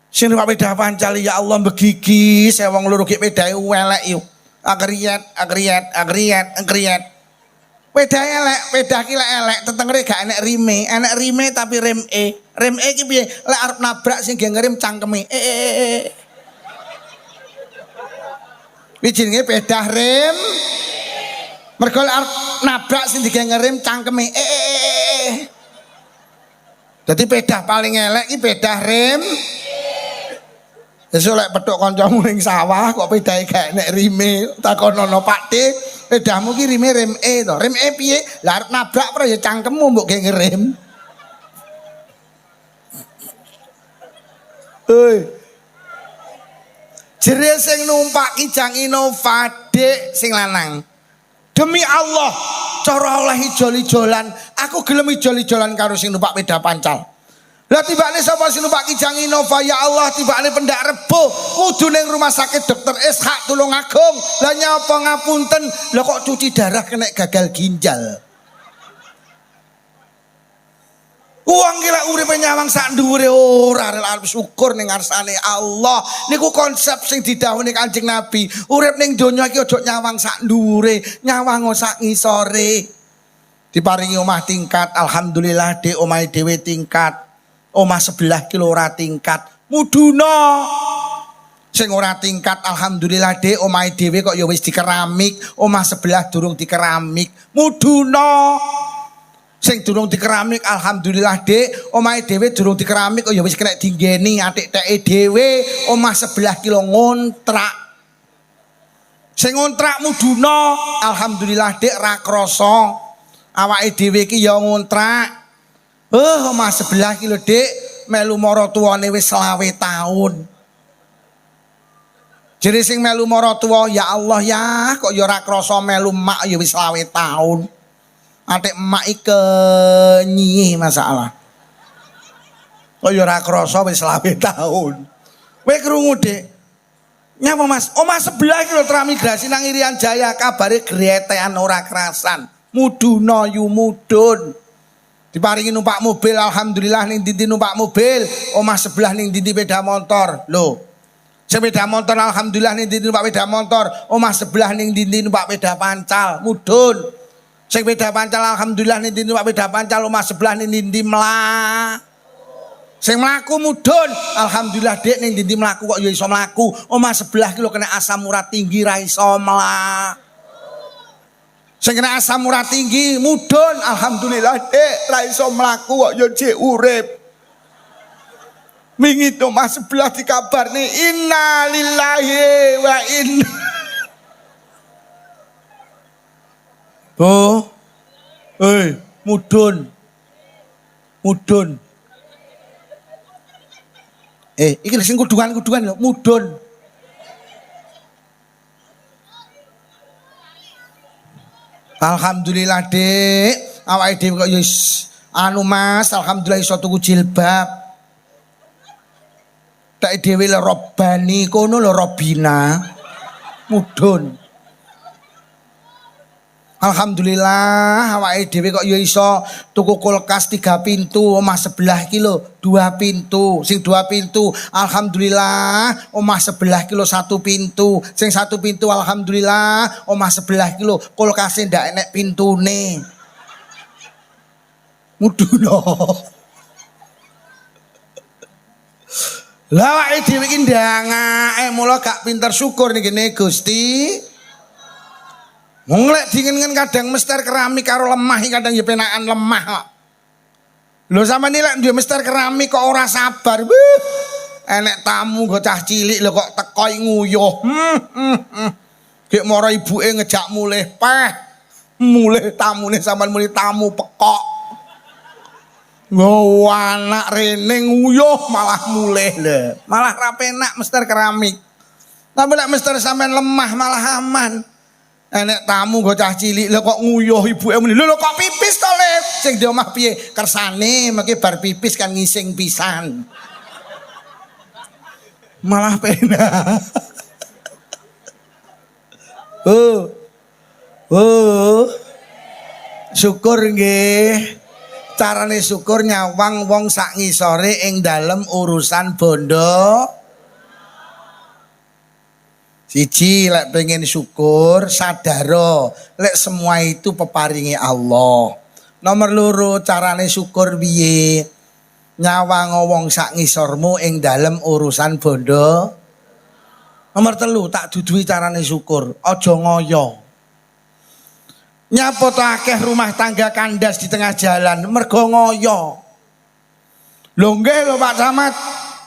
Sing numpak peda pancal ya Allah begigis wong loro ki pedae welek yo. Agriet. Peda elek, peda ki lek elek, tetengere gak enek rime, enek rime tapi rem E. Rem E ki piye? Lek arep nabrak sing ge ngerem cangkeme. Iki jenenge peda rem. Mergo lek arep nabrak sing dige ngerem cangkeme. Dadi peda paling elek ki peda rem. Sesuk lek petuk kancamu ning sawah kok pedae gak enek rime, takonono Pakde, pedamu ki rime rem E to. Rem E piye? Lah arep nabrak pra ya cangkemmu mbok ge ngerem. Hei. Jere sing numpak Kijang Innova Dik sing lanang. Demi Allah, cara oleh ijol-ijolan, aku gelem ijol-ijolan karo sing numpak peda pancal. Lah tibane sapa sing numpak Kijang Innova, ya Allah tibane pendak Rebo kudu ning rumah sakit Dokter Ishak Tulungagung. Lah nyapa ngapunten, lah kok cuci darah kena gagal ginjal. Wong ki lek uripe nyawang sak dhuwure ora arep syukur ning ngarsane Allah. Niku konsep sing didhawuhi Kanjeng Nabi. Urip ning donya iki aja nyawang sak dhuwure, nyawang sak ngisore. Diparingi omah tingkat, alhamdulillah Dik omahe dhewe tingkat. Omah sebelah ki ora tingkat, muduna. Sing ora tingkat alhamdulillah Dik omahe dhewe kok ya wis dikeramik, omah sebelah durung dikeramik, muduna. Sing durung dikeramik alhamdulillah Dik omahe dhewe durung dikeramik kok ya wis kena dinggeni atik-teke dhewe, omah sebelah ki lho ngontrak. Sing ngontrak muduna alhamdulillah Dik ra krasa. Awake dhewe ki ya ngontrak. Omah sebelah ki lho Dik melu mara tuwane wis 20 taun. Jadi sing melu mara tuwa ya Allah ya kok ya ora krasa melu mak ya wis 20 taun. Atik emak iki nyi masalah. Kok ya ora krasa wis 20 taun. Kowe krungu Dik. Nyapa Mas? Omah sebelah ki lho transmigrasi nang Irian Jaya kabare gretean ora kerasan. Muduna yu mudun. Diparingi numpak mobil alhamdulillah ning ndi numpak mobil, omah sebelah ning ndi sepeda motor. Lho. Sepeda motor alhamdulillah ning ndi numpak sepeda motor, omah sebelah ning ndi numpak sepeda pancal, mudun. Sing sepeda pancal alhamdulillah ning ndi numpak sepeda pancal, omah sebelah ning ndi mlaku. Sing mlaku mudun, alhamdulillah Dik ning ndi mlaku kok ya iso mlaku. Omah sebelah ki lho kena asam urat tinggi ra iso mlaku. Sing kena asam urat tinggi mudun alhamdulillah Dik ra iso mlaku kok ya jek urip. Wingi omah sebelah dikabarne innalillahi wa inna. Oh. Mudun. Mudun. Iki sing kudungan-kudungan lho, mudun. Alhamdulillah Dik, awake dhewe kok ya anu Mas, alhamdulillah iso tuku jilbab. Tak dhewe le Robbani kono lho Robina. Mudun. Alhamdulillah awake dhewe kok ya iso tuku kulkas 3 pintu, omah sebelah ki lho 2 pintu. Sing 2 pintu alhamdulillah omah sebelah ki lho 1 pintu. Sing 1 pintu alhamdulillah omah sebelah ki lho kulkase ndak enek pintune. Muduna. Lah awake dhewe ki ndangake mula gak pinter syukur niki Gusti. Nglek dingin kadang mester keramik karo lemah kadang ya penakan lemah kok. Lho sampeyan lek duwe mester keramik kok ora sabar. Enek tamu kok cah cilik lho kok teko nguyuh. Gek mara ibuke ngejak mulih peh. Mulih tamune sampean mulih tamu pekok. Nggo anak rene nguyuh malah mulih lho. Malah ra penak mester keramik. Tapi lek mester sampean lemah malah aman. Enek tamu go cah cilik lho kok nguyuh ibuke muni. Lho kok pipis to, Le? Sing di omah piye? Kersane mengki bar pipis kan ngising pisan. Malah penak. Syukur nggih. Carane syukur nyawang wong sak ngisore ing dalem urusan bondo. Siji lek pengen syukur sadaro lek semua itu peparingi Allah. Nomor loro carane syukur piye? Nyawang wong sak ngisormu ing dalem urusan bondo. Nomor telu tak duduhi carane syukur, aja ngoyo. Nyapa to akeh rumah tangga kandas di tengah jalan mergo ngoyo. Lho nggih lho Pak Camat,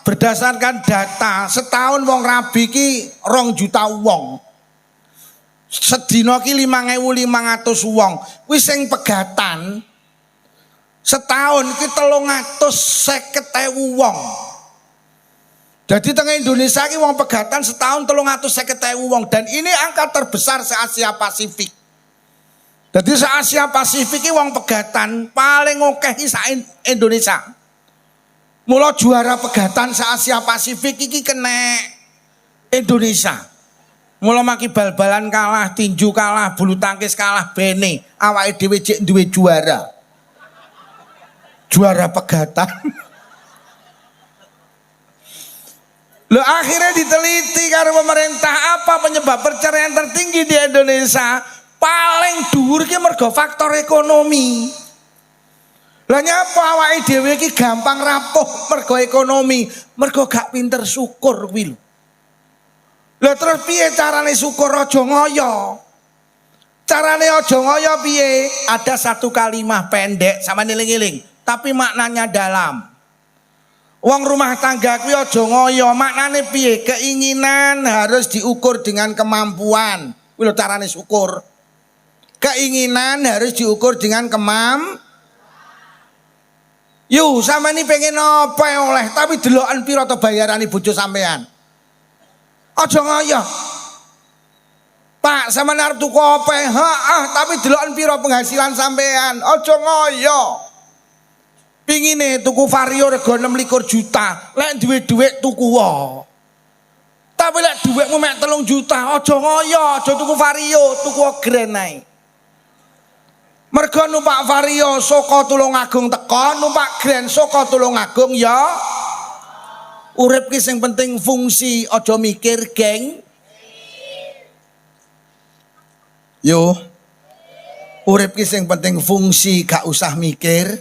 berdasarkan data setahun wong rabi ki 2 juta wong. Sedina ki 5.500 wong. Kuwi sing pegatan setahun ki 350.000 wong. Jadi tengah Indonesia ki wong pegatan setahun 350.000 wong dan ini angka terbesar se Asia Pasifik. Jadi se Asia Pasifik ki wong pegatan paling akeh ki sak Indonesia. Mula juara pegatan se Asia Pasifik iki kena Indonesia. Mula maki bal-balan kalah, tinju kalah, bulu tangkis kalah, bene awake dhewe cek duwe juara. Juara pegatan. Lo akhirnya diteliti karo pemerintah apa penyebab perceraian tertinggi di Indonesia? Paling dhuwur ki mergo faktor ekonomi. Lah nyapa awake dhewe iki gampang rapuh mergo ekonomi, mergo gak pinter syukur kuwi lho. Lah terus piye carane syukur aja ngoyo? Carane aja ngoyo piye? Ada satu kalimat pendek sama eling-eling, tapi maknanya dalam. Wong rumah tangga kuwi aja ngoyo, maknane piye? Keinginan harus diukur dengan kemampuan. Kuwi lho carane syukur. Keinginan harus diukur dengan Yo, sama ini pengen apa oleh, tapi delokan piro to bayarane bojo sampean. Aja ngoyo. Pak, sama arep tuku apa? Tapi delokan piro penghasilan sampean. Aja ngoyo. Pingine tuku Vario rego 26 juta, lek duwe dhuwit tuku wae. Tapi lek dhuwitmu mek 3 juta, aja ngoyo, aja tuku Vario, tuku Grand ae. Mergo numpak Vario saka Tulungagung teko, numpak Grand saka Tulungagung ya. Urip ki sing penting fungsi, aja mikir, geng. Yo. Urip ki sing penting fungsi, gak usah mikir.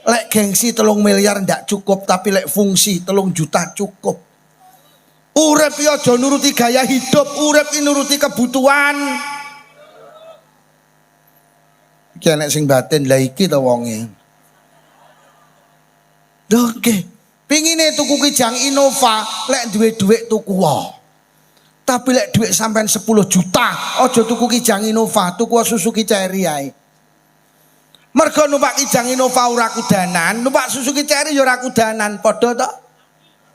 Lek gengsi 3 miliar ndak cukup, tapi lek fungsi 3 juta cukup. Urip ya aja nuruti gaya hidup, urip ki nuruti kebutuhan. Iki nek sing batin lha iki to wonge. Oke, pingine tuku kijang Innova, lek duwe dhuwit tuku wae. Tapi lek dhuwit sampean 10 juta, aja tuku kijang Innova, tuku Suzuki Cherry ae. Mergo numpak kijang Innova ora kudanan, numpak Suzuki Cherry ya ora kudanan, padha to?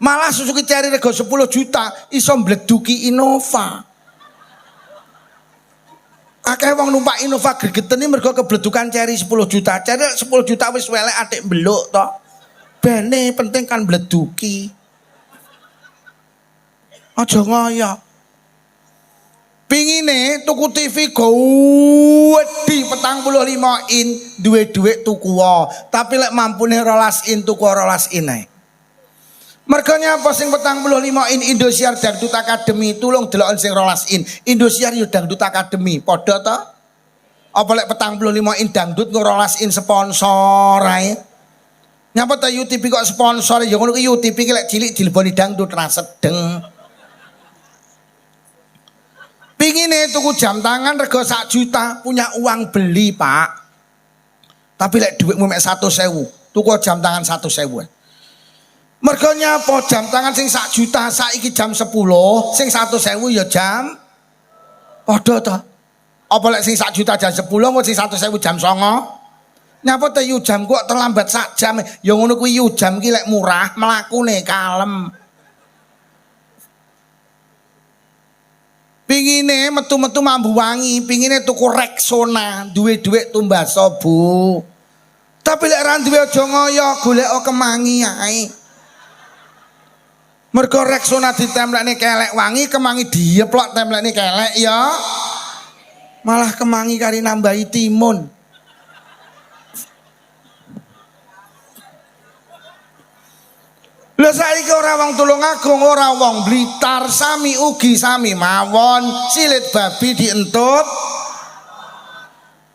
Malah Suzuki Cherry rego 10 juta iso mbleduki Innova. Akeh wong numpak Innova gregeten iki mergo kebledukan Cherry 10 juta. Cherry 10 juta wis welek atik mbeluk to. Bene penting kan mbleduki. Aja ngoyo. Pingine tuku TV gede 45 in, duwe dhuwit tuku wae. Tapi lek mampune 12 in tuku 12 in ae. Mergo nyapa sing 45 in Indosiar Dangdut Academy tulung deloken sing 12 in. Indosiar yo Dangdut Academy, padha to? Apa lek 45 in dangdut 12 in sponsor ae. Nyapa ta UTV kok sponsor ya ngono ki UTV ki lek cilik dileboni dangdut ra sedeng. Pingine tuku jam tangan rego 1 juta, punya uang beli, Pak. Tapi lek dhuwitmu mek 100.000, tuku jam tangan 100.000. Mergo nyapa jam tangan sing 1 juta saiki jam 10, sing 100.000 ya jam padha to. Apa lek sing 1 juta jam 10, kok sing 100.000 jam 9? Nyapa te yu jam kok terlambat sak jam. Ya ngono kuwi yu jam ki lek murah mlakune kalem. Pingine metu-metu mambu wangi, pingine tuku Rexona, duwe dhuwit tumbaso, Bu. Tapi lek ra duwe aja ngoyo, golek kemangi ae. Mergo Rexona ditemplekne kelek wangi, kemangi dieplok templekne kelek ya. Malah kemangi kari nambahi timun. Lha saiki ora wong Tulungagung, ora wong Blitar, sami ugi sami mawon, silit babi dientut.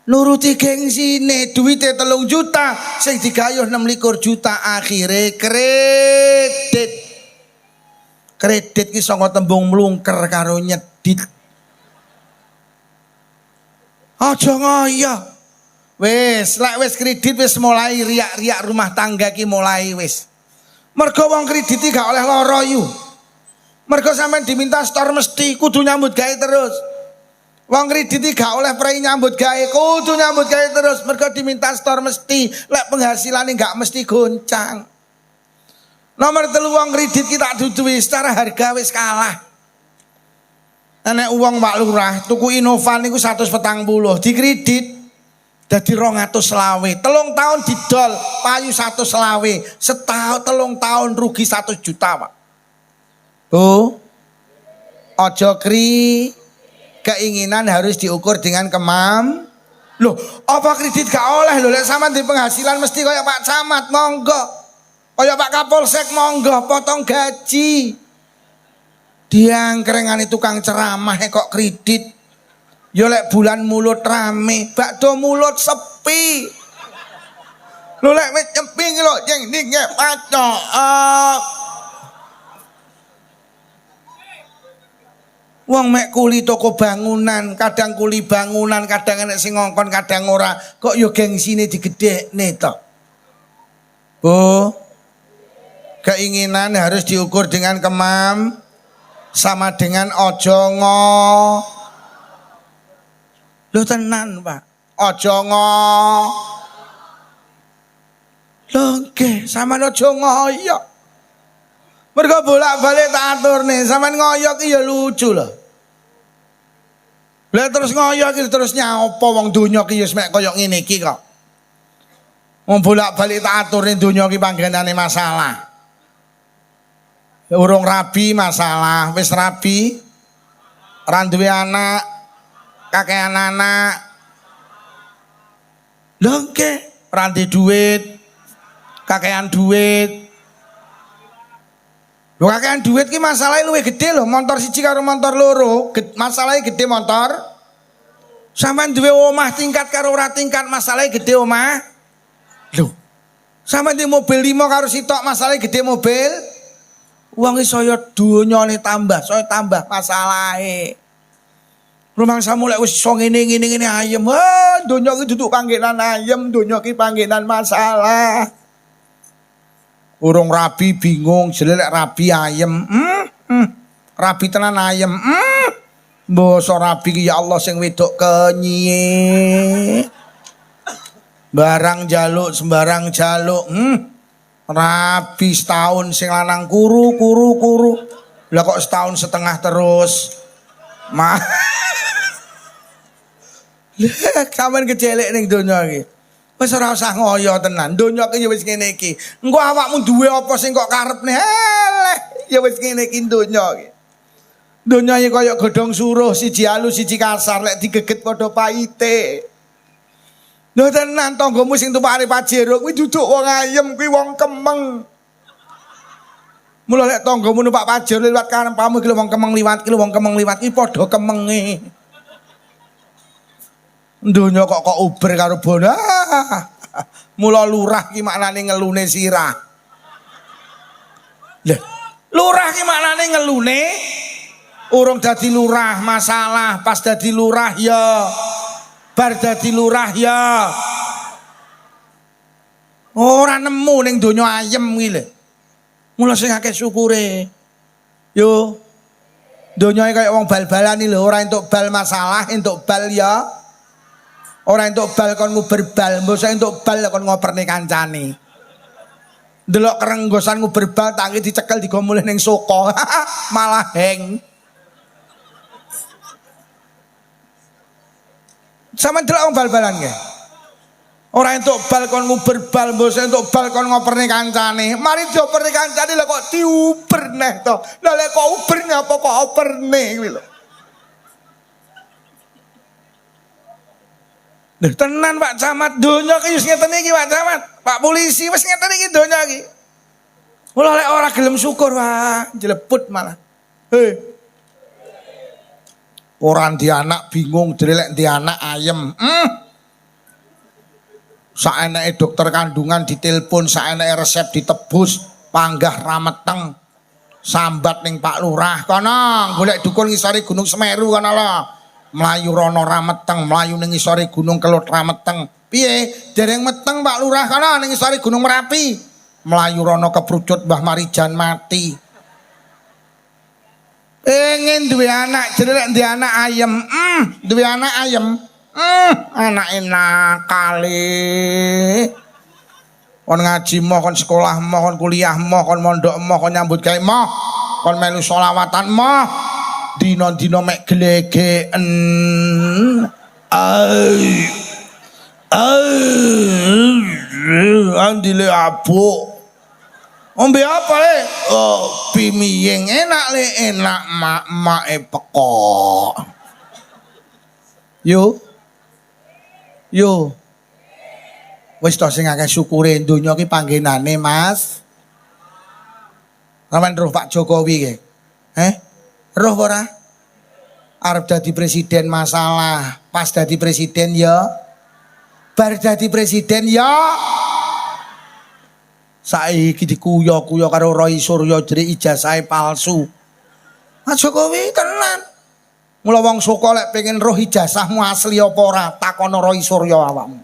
Nuruti gengsine, duwite 3 juta, sing digayuh 26 juta, akhire kredit. Kredit ki saka tembung mlungker karo nyedit. Aja ngoyo. Wis, lek wis kredit wis mulai riak-riak rumah tangga ki mulai wis. Mergo wong kredit iki gak oleh lara yu. Mergo sampean diminta store mesti kudu nyambut gawe terus. Wong kredit iki gak oleh prei nyambut gawe, kudu nyambut gawe terus. Mergo diminta store mesti, lek penghasilane gak mesti goncang. Nomor 3 wong kredit ki tak duduhi secara harga wis kalah. Enek uang Pak Lurah tuku Innova niku 140 dikredit dadi 220. 3 tahun didol payu 120. Setahun 3 tahun rugi 100 juta, Pak. Bu, ojo keinginan harus diukur dengan kemam. Loh, apa kredit gak oleh lho, lek sampean di penghasilan mesti kaya Pak Camat, monggo. Kaya Pak Kapolsek, monggo potong gaji. Diangkrengane tukang ceramah kok kredit. Ya lek bulan mulut rame, bakdo mulut sepi. Lho lek wis nyemping lho jeng ning paco. Wong mek kuli toko bangunan, kadang kuli bangunan, kadang enek sing ngongkon, kadang ora. Kok yo gengsine digedhekne to. Bu, keinginan harus diukur dengan sama dengan ojo Lho tenan, Pak. Ojo Lho nggih, sampean ojo ngoyok. Mergo bolak-balik tak aturne, sampean ngoyok iki ya lucu lho. Lah terus ngoyok iki terus nyapa wong donya iki wis mek koyo ngene iki kok. Wong bolak-balik tak aturne donya iki panggenane masalah. Urung rabi masalah, wis rabi ora duwe anak, kakean anak. Lho nggih, ora ndek duit, kakean duit. Lho kakean duit ki masalahe luwih gedhe lho, motor siji karo motor loro, masalahe gedhe motor. Sampeyan duwe omah tingkat karo ora tingkat, masalahe gedhe omah. Lho, sampeyan duwe mobil 5 karo sitok, masalahe gedhe mobil. Uang saya donyane tambah, saya tambah masalahe. Rumangsamu lek wis iso ngene ayem. Wah, donya iki duduk panggenan ayem, donya iki panggenan masalah. Urung rabi bingung, jelek rabi ayem. Rabi tenan ayem. Mbok rabi ki ya Allah sing wedok kenyi. Barang jaluk sembarang jaluk. Rabi setahun sing lanang kuru. Lah kok setahun setengah terus. Lha sampean kecelek ning donya iki. Wis ora usah ngoyo tenan. Donya iki ya wis ngene iki. Engko awakmu duwe apa sing kok karepne? Eleh, ya wis ngene iki donya iki. Donya iki kaya godhong suruh, siji alus siji kasar, lek digeget padha pahite. Lho tenan tanggamu sing tumpakane Pajero kuwi duduk wong ayem, kuwi wong kemeng. Mula lek tanggamu numpak Pajero liwat karepamu iki lho wong kemeng liwat, iki lho wong kemeng liwat, iki padha kemenge. Donya kok uber karo bono. Mula lurah ki maknane ngelune sirah. Lah, lurah ki maknane ngelune urung dadi lurah masalah, pas dadi lurah ya bar dadi lurah ya ora nemu ning donya ayem iki lho. Mula sing akeh syukure. Yo donyane kaya wong bal-balan iki lho, ora entuk bal masalah, entuk bal ya. Ora entuk bal kon nguber bal, mbok entuk bal kon ngoperne kancane. Delok kerenggosan nguber bal tangi dicekel digo mulih ning soko. Malah heng. Sampeyan delok wong bal-balan nggih. Ora entuk bal kon nguber bal, mbok entuk bal kon ngoperne kancane. Mari dioperne kancane lho kok diuber neh to. Lah lek kok uber apa kok operne kuwi lho. Lho tenan Pak Camat, donya ki wis ngeten iki Pak Camat. Pak Polisi wis ngeten iki donya iki. Mula lek ora gelem syukur wah jleput malah. Hei. Ora di anak bingung drelek di anak ayem. Saeneke dokter kandungan ditelepon, saeneke resep ditebus, panggah rameteng. Sambat ning Pak Lurah kono golek dukun ngisore Gunung Semeru kono lho. Mlayu rono rameteng, mlayu ning ngisore Gunung Kelut rameteng. Piye? Dereng meteng Pak Lurah kono ning ngisore Gunung Merapi. Mlayu rono keprucut Mbah Marijan mati. Pengen duwe anak, jelek duwe anak ayem. Duwe anak ayem. Anak enak kali. Kon ngaji moh, kon sekolah moh, kon kuliah moh, kon mondok moh, kon nyambut gawe moh, kon melu sholawatan moh. Dino-dino mek glegeken. Andile abuk. Ombe apa le? Oh, pimiyeng enak le, enak mak pekok. Yo. Wis to sing akeh syukure donya ki panggenane, Mas. Sampeyan roh Pak Jokowi ki. Roh ora? Arep dadi presiden masalah, pas dadi presiden ya. Bar dadi presiden ya. Saiki dikuyo-kuyo karo Roy Suryo jere ijazahe palsu. Pak Jokowi tenan. Mula wong saka lek pengen roh ijazahmu asli apa ora, takono Roy Suryo awakmu.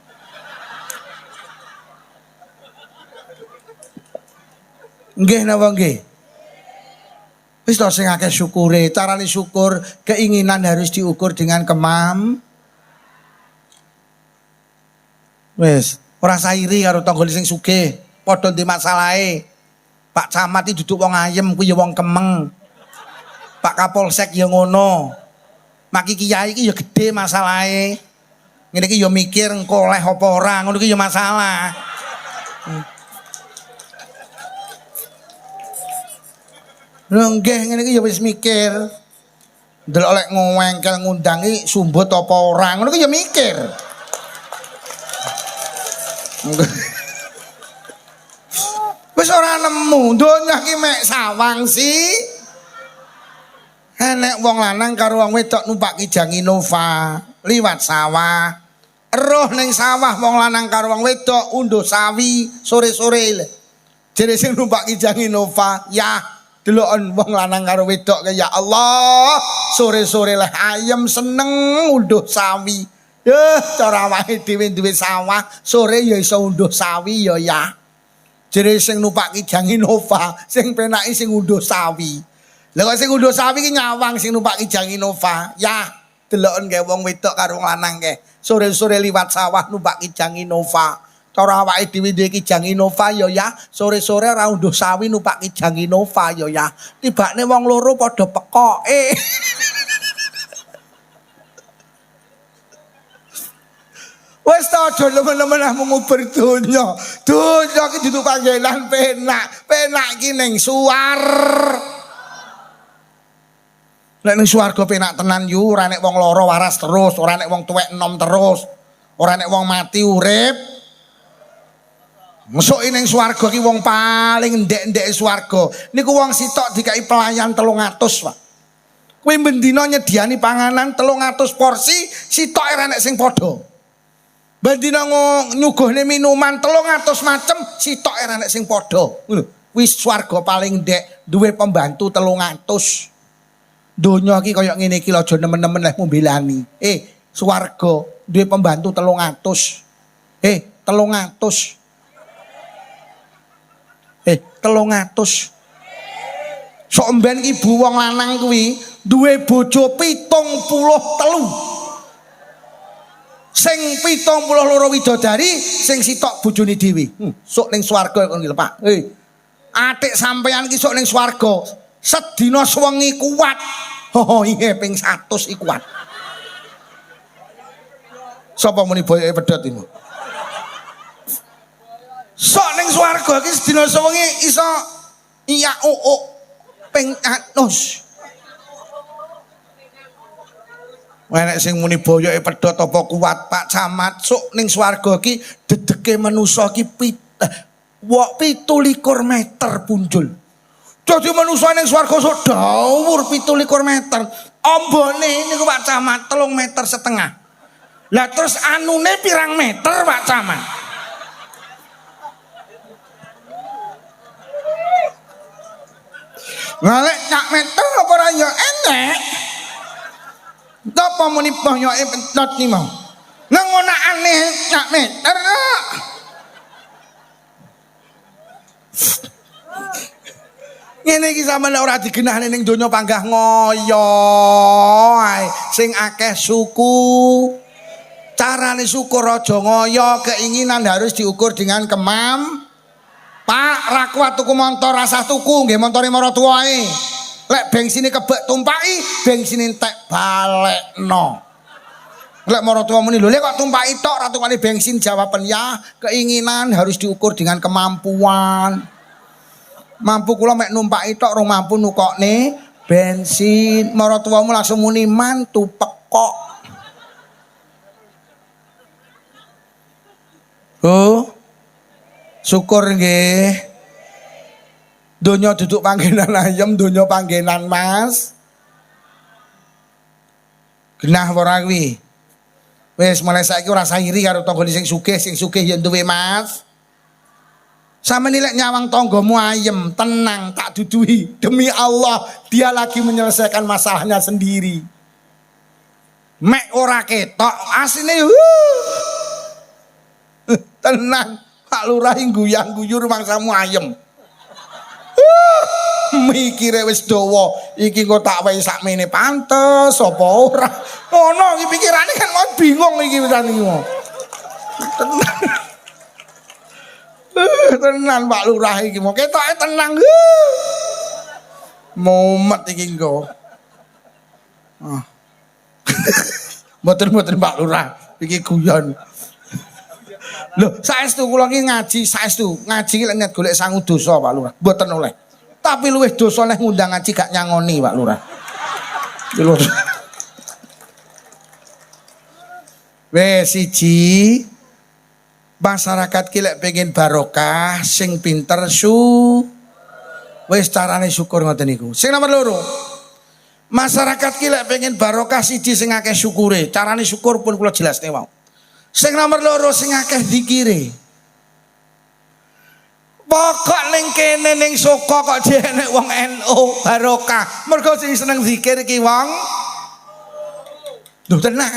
Nggih napa nggih? Wis to sing akeh syukure, carane syukur, keinginan harus diukur dengan Wis, ora sairi karo tanggane sing sugih, padha ndek masalahe. Pak Camat iki duduk wong ayem kuwi ya wong kemeng. Pak Kapolsek ya ngono. Maki kiai iki ya gedhe masalahe. Ngene iki ya mikir engko oleh apa ora, ngono iki ya masalah. Lho nggih ngene iki ya wis mikir. Ndelok lek ngowengkel ngundangi sumbut apa ora, ngono iki ya mikir. Wis ora nemu, donya ki mek sawang sih. Enek wong lanang karo wong wedok numpak Kijang Innova liwat sawah. Roh ning sawah wong lanang karo wong wedok unduh sawi sore-sore. Jere sing numpak Kijang Innova, ya deloken wong lanang karo wedok ya Allah, sore-sore leh ayem seneng unduh sawi. Cara awake dhewe duwe sawah, sore ya iso unduh sawi ya. Jere sing numpak Kijang Innova, sing penake sing unduh sawi. Lah kok sing unduh sawi ki nyawang sing numpak Kijang Innova. Ya, deloken gawe wong wedok karo lanang kae. Sore-sore liwat sawah numpak Kijang Innova. Cara awake dhewe duwe Kijang Innova ya, sore-sore ora unduh sawi numpak Kijang Innova ya. Tibakne wong loro padha pekoke. Wes ta aja nemen-nemen nguber donya. Donya ki dudu panggenan penak. Penak ki ning suar. Lek ning swarga penak tenan yu, ora nek wong lara waras terus, ora nek wong tuwek enom terus, ora nek wong mati urip. Mesuk ning swarga ki wong paling ndek-ndeke swarga. Niku wong sitok dikai pelayan 300, Pak. Kuwi bendina nyediani panganan 300 porsi, sitok ora nek sing padha. Bendina nyuguhne minuman 300 macem, sitok ora nek sing padha. Lho, kuwi swarga paling ndek, duwe pembantu 300. Donya iki kaya ngene iki lho aja nemen-nemen leh mbelani. Swarga duwe pembantu 300. 300. 300. Sok mben ibu wong lanang kuwi duwe bojo 73. Sing 72 widodari, sing sitok bojone dhewe. Sok ning swarga kon iki lho, Pak. Atik sampean ki sok ning swarga. Sedina sewengi kuat. Iya ping 100 iku kuat. Sapa muni boyoke pedhot iki? Sok ning swarga iki sedina sewengi iso iya ping 100. Enek sing muni boyoke pedhot apa kuat Pak Camat, sok ning swarga iki dedeke manusa iki Wok 17 meter punjul. Dadi manusa ning swarga sok dhawur 17 meter. Ambane niku Pak Camat 3,5 meter. Lah terus anune pirang meter Pak Camat? Ngalek cak meter apa ora ya enek. Apa muni banyoke pentot ni mau. Nang ana aneh cak meter. Ngene iki sampeyan ora digenahne ning donya panggah ngoyo ae. Sing akeh suku. Carane syukur aja ngoyo, keinginan harus diukur dengan Pak, ra kuat tuku montor rasah tuku, nggih montore maratuwa ae. Lek bensine kebek tumpaki, bensine entek balekno. Lek maratuwa muni lho, lek kok tumpaki tok ra tukane bensin, jawaban ya, keinginan harus diukur dengan kemampuan. Mampu kula mek numpaki tok rong mampu nukokne bensin. Maratuwamu langsung muni mantu pekok. Oh. Syukur nggih. Donya duduk panggenan ayam, donya panggenan mas. Genah ora kuwi. Wis mulai saiki ora usah iri karo tanggane sing sugih ya duwe mas. Sama nilai nyawang tanggamu ayem, tenang, tak dudui. Demi Allah, dia lagi menyelesaikan masalahnya sendiri. Mek ora ketok, asine tenang. Pak Lurah guyang-guyur mangsamu ayem. Mikire wis dawa, iki kok tak wae sakmene pantes apa ora. Ngono iki pikirane kan mau bingung iki pisan iki. Tenan Pak Lurah iki mau ketoke tenang. Momet iki engko. Mboten Pak Lurah, iki guyon. Loh, saestu kula iki ngaji, saestu ngaji iki lek golek sangu dosa Pak Lurah, mboten oleh. Tapi luwih dosa nek ngundang ngaji gak nyangoni Pak Lurah. Wes siji masyarakat ki lek pengen barokah sing pinter wis carane syukur ngoten niku. Sing nomor loro. Masyarakat ki lek pengen barokah siji sing akeh syukure. Carane syukur pun kula jelasne wae. Sing nomor loro sing akeh dikire. Pokok ning kene ning Soko kok dhenek wong NU barokah. Mergo sing seneng zikir iki wong. Duh tenang.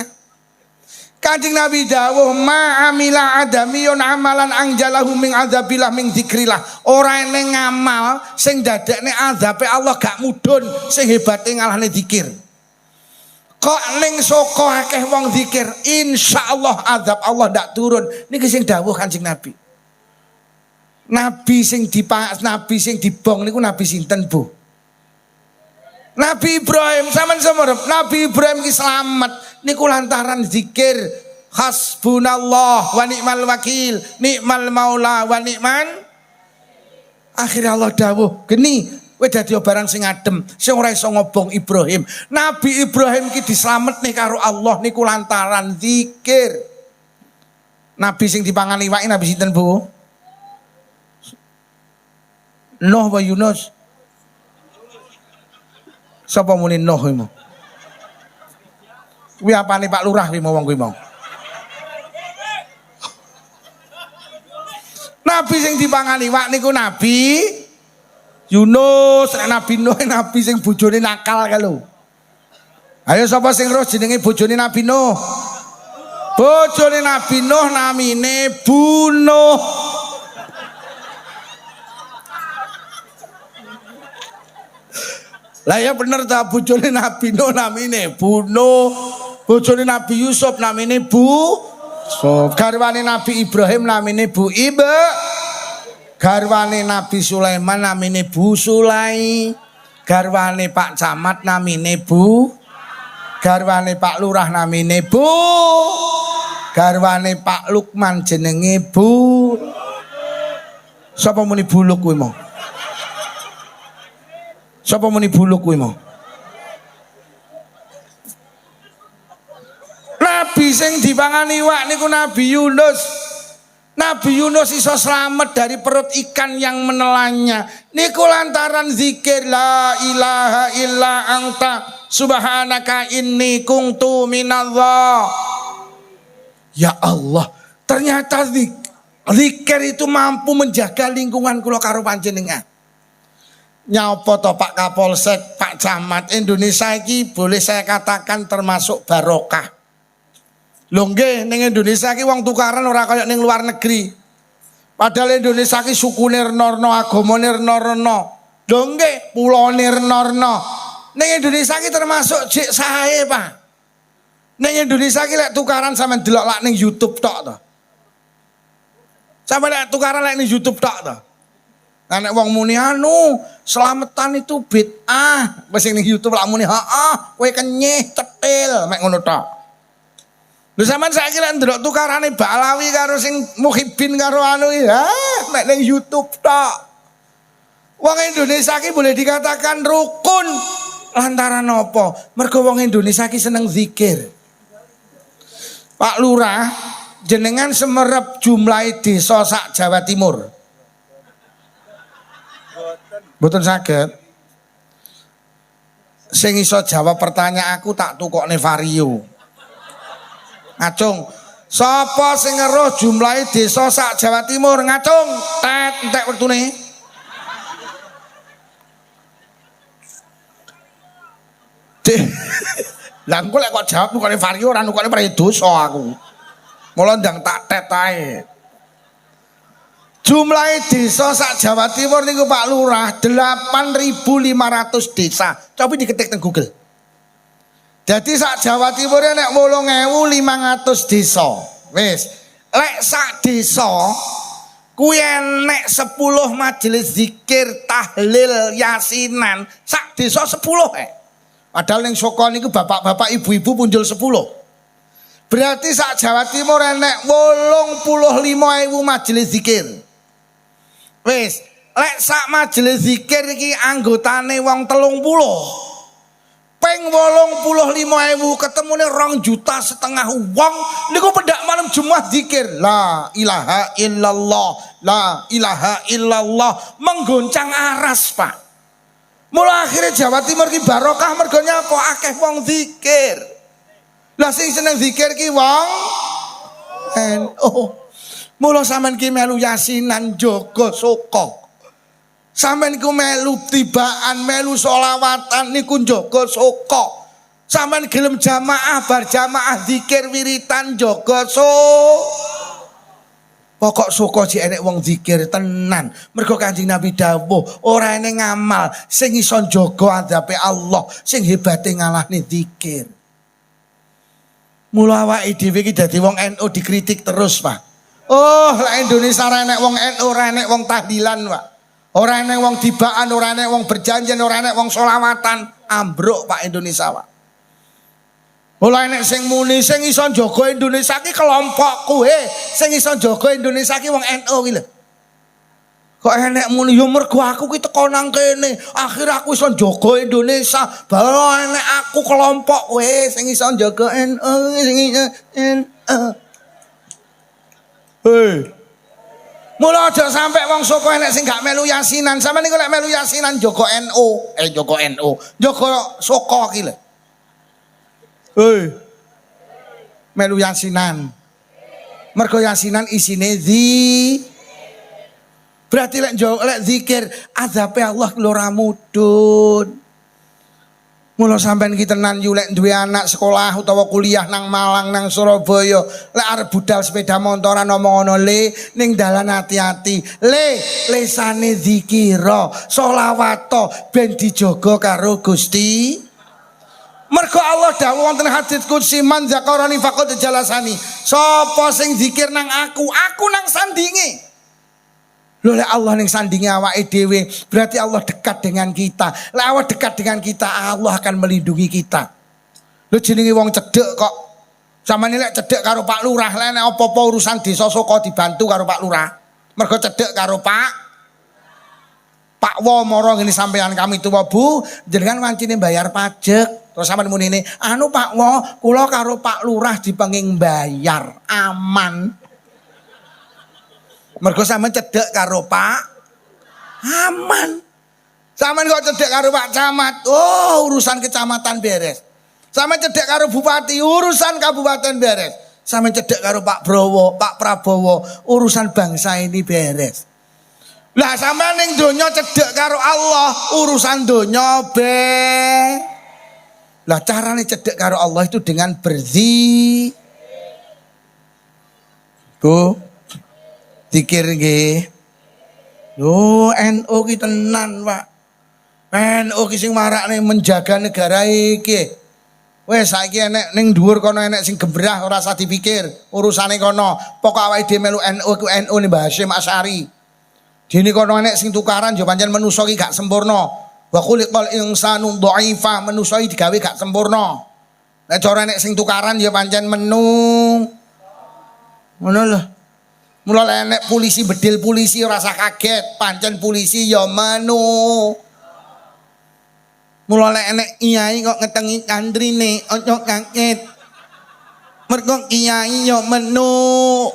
Kanjeng Nabi dawuh ma amila adamiyun amalan angjalahu min adzabillah min dzikrillah. Ora eneng ngamal sing dadekne azabe Allah gak mudhun sing hebate ngalahne zikir. Kok ning Soko akeh wong zikir, insyaallah azab Allah ndak turun. Niki sing dawuh Kanjeng Nabi. Nabi sing dibong niku nabi sinten, Bu? Nabi Ibrahim, sampean semerep. Nabi Ibrahim ki slamet niku lantaran zikir hasbunallah wa ni'mal wakil, ni'mal maula wa ni'man. Akhirnya Allah dawuh, geni kowe dadi barang sing adem, sing ora iso ngobong Ibrahim. Nabi Ibrahim ki dislametne karo Allah niku lantaran zikir. Nabi sing dipangan iwake nabi sinten, Bu? Nuh wa Yunus. Sapa muni Nuh iki mau? Kuwi apane Pak Lurah kuwi mau wong kuwi mau. Nabi sing dipangan iwak niku Nabi Yunus, Nabi Nuh, nabi sing bojone nakal kae lho. Ayo sapa sing roh jenenge bojone Nabi Nuh? Bojone Nabi Nuh namine Bunuh. Lah ya bener ta bojone Nabi Nuh namine Bunuh. Bojone Nabi Yusuf namine So, garwane Nabi Ibrahim namine Bu Ibe. Garwane Nabi Sulaiman namine Bu Sulai. Garwane Pak Camat namine Bu. Garwane Pak Lurah namine Bu. Garwane Pak Lukman jenenge Bu. Sapa muni buluk kuwi mau? Sapa muni buluk kuwi mau? Nabi sing dipangan iwak niku Nabi Yunus. Nabi Yunus iso selamat dari perut ikan yang menelannya niku lantaran zikir la ilaha illa anta subhanaka inni kuntu minadh. Ya Allah, ternyata zikir itu mampu menjaga lingkungan kula karo panjenengan. Nyapa to Pak Kapolsek, Pak Camat, Indonesia iki boleh saya katakan termasuk barokah. Lho nggih, ning Indonesia iki wong tukaran ora kaya ning luar negeri. Padahal Indonesia iki suku nirnorno, agama nirnorno. Lho nggih, pulau nirnorno. Ning Indonesia iki termasuk jek sae, Pak. Ning Indonesia iki lek tukaran sampean delok lak ning YouTube tok to. Sampe lek tukaran lek ning YouTube tok to. Nek wong muni anu, selamatan itu bid'ah. Wis ning YouTube lak muni, heeh, kowe kenyih, cetil, mek ngono tok. Lho sampean saiki lek ndelok tukarane Balawi karo sing Muhibin karo anu ya, nek ning YouTube tok. Wong Indonesia iki boleh dikatakan rukun lantaran apa? Mergo wong Indonesia iki seneng zikir. Pak Lurah, jenengan semerep jumlah desa sak Jawa Timur. Mboten saged. Sing iso jawab pertanyaan aku tak tukokne vario. Ngacung. Sapa sing ngeruh jumlahe desa sak Jawa Timur? Ngacung. Tet entek wektune. Lah engko lek kok jawab tukokne vario ora nukokne pare dosa aku. Mula ndang tak tet ae. Jumlah desa sak Jawa Timur niku Pak Lurah 8.500 desa. Coba diketik teng Google. Jadi sak Jawa Timur nek 8.500 desa. Wis, lek sak desa kuwi enek 10 majelis zikir, tahlil, yasinan, sak desa 10 Padahal ning saka niku bapak-bapak ibu-ibu punjul 10. Berarti sak Jawa Timur enek 85.000 majelis zikir. Wis, lek sak majelis zikir iki anggotane wong 30. Ping 85.000 ketemune 2,5 juta wong niku pendak malam Jumat zikir la ilaha illallah, la ilaha illallah menggoncang aras, Pak. Mula akhirnya Jawa Timur ki barokah mergo nyapa akeh wong zikir. Lah sing seneng zikir ki wong mula sampean ki melu yasinan jaga soko. Sampean ku melu tibaan, melu sholawatan niku jaga soko. Sampean gelem jamaah bar jamaah zikir wiritan jaga pokok soko jek enek wong zikir tenan. Mergo Kanjeng Nabi dawuh, ora enek ngamal sing iso jaga adhabe Allah, sing hebate ngalahne zikir. Mula awake dhewe iki dadi wong NU dikritik terus, Pak. Oh, lah Indonesia ora enek wong NU, ora enek wong tahlilan, Pak. Ora enek wong tibaan, ora enek wong berjanjian, ora enek wong sholawatan. Ambruk Pak Indonesia, Pak. Mulai enek sing muni sing iso jaga Indonesia ki kelompokku, sing iso jaga Indonesia ki wong NU ki lho. Kok enek muni yo mergo aku ki teko nang kene, akhir aku iso jaga Indonesia. Baru enek aku kelompok sing iso jaga NU, sing NU. Mula aja sampe wong soko enek sing gak melu yasinan. Sampe niku lek melu yasinan jaga NU, jaga NU, jaga soko ki lho. Melu yasinan. Mergo yasinan isine berarti lek zikir azabe Allah lora mudhun. Mula sampean ki tenan yu lek duwe anak sekolah utawa kuliah nang Malang nang Surabaya, lek arep budal sepeda motoran ngomong ngono le ning dalan hati-hati. Lesane zikira, sholawat ben dijaga karo Gusti. Mergo Allah dawuh wonten hadits qudsi man zakarani faqad jalasani. Sapa sing zikir nang aku nang sandinge. Lho lek Allah ning sandinge awake dhewe, berarti Allah dekat dengan kita. Lek Allah dekat dengan kita, Allah akan melindungi kita. Lho jenenge wong cedhek kok. Samane lek cedhek karo Pak Lurah, lek nek apa-apa urusan desa saka dibantu karo Pak Lurah. Mergo cedhek karo Pak Wo moro ngene sampean kami tuwa Bu, jenengan wancine bayar pajak. Terus sampean muni ini, anu Pak Wo, kula karo Pak Lurah dipenging bayar, aman. Mergo sampean cedhek karo Pak Aman. Sampeyan kok cedhek karo Pak Camat, oh urusan kecamatan beres. Sampeyan cedhek karo bupati, urusan kabupaten beres. Sampeyan cedhek karo Pak Prabowo, urusan bangsa ini beres. Lah sampeyan ning donya cedhek karo Allah, urusan donya Lah carane cedhek karo Allah itu dengan Bu, zikir nggih. Yo NU ki tenan, Pak. NU ki sing marakne menjaga negara iki. Wes saiki enek ning dhuwur kono enek sing gembrah ora usah dipikir, urusane kono. Pokok awake dhewe melu NU ku NU ni Mbah Hasyim Asy'ari. Dene kono enek sing tukaran yo pancen manusa ki gak sempurna. Wa khuliqal insanu dha'ifa, manusa iki digawe gak sempurna. Nek cara enek sing tukaran yo pancen ngono lho. Mula enek polisi bedil polisi ora usah kaget, pancen polisi ya menu. Mula enek kiai kok ngetengi santrine, ojo kaget. Mergo kiai ya menu.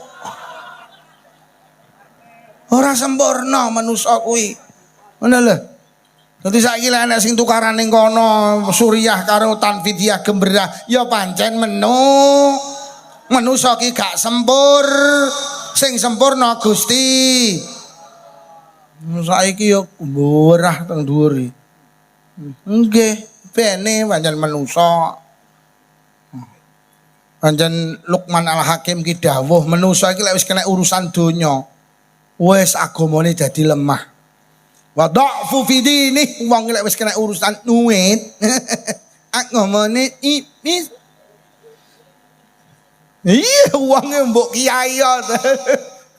Ora sempurna manusa kuwi. Ngono lho. Dadi saiki lek enek sing tukaran ning kono, Suriah karo Tanfidiyah Gemberah, ya pancen menu. Manusa ki gak sing sempurna Gusti. Saiki yo murah teng dhuwur iki. Nggih, bene pancen manusa. Pancen Luqman Al-Hakim ki dawuh manusa iki lek wis kena urusan donya, wis agamane dadi lemah. Wa dha'fu fi dinih, wong lek wis kena urusan duit, agamane ipis. Iya, uangnya mbok kiai ya.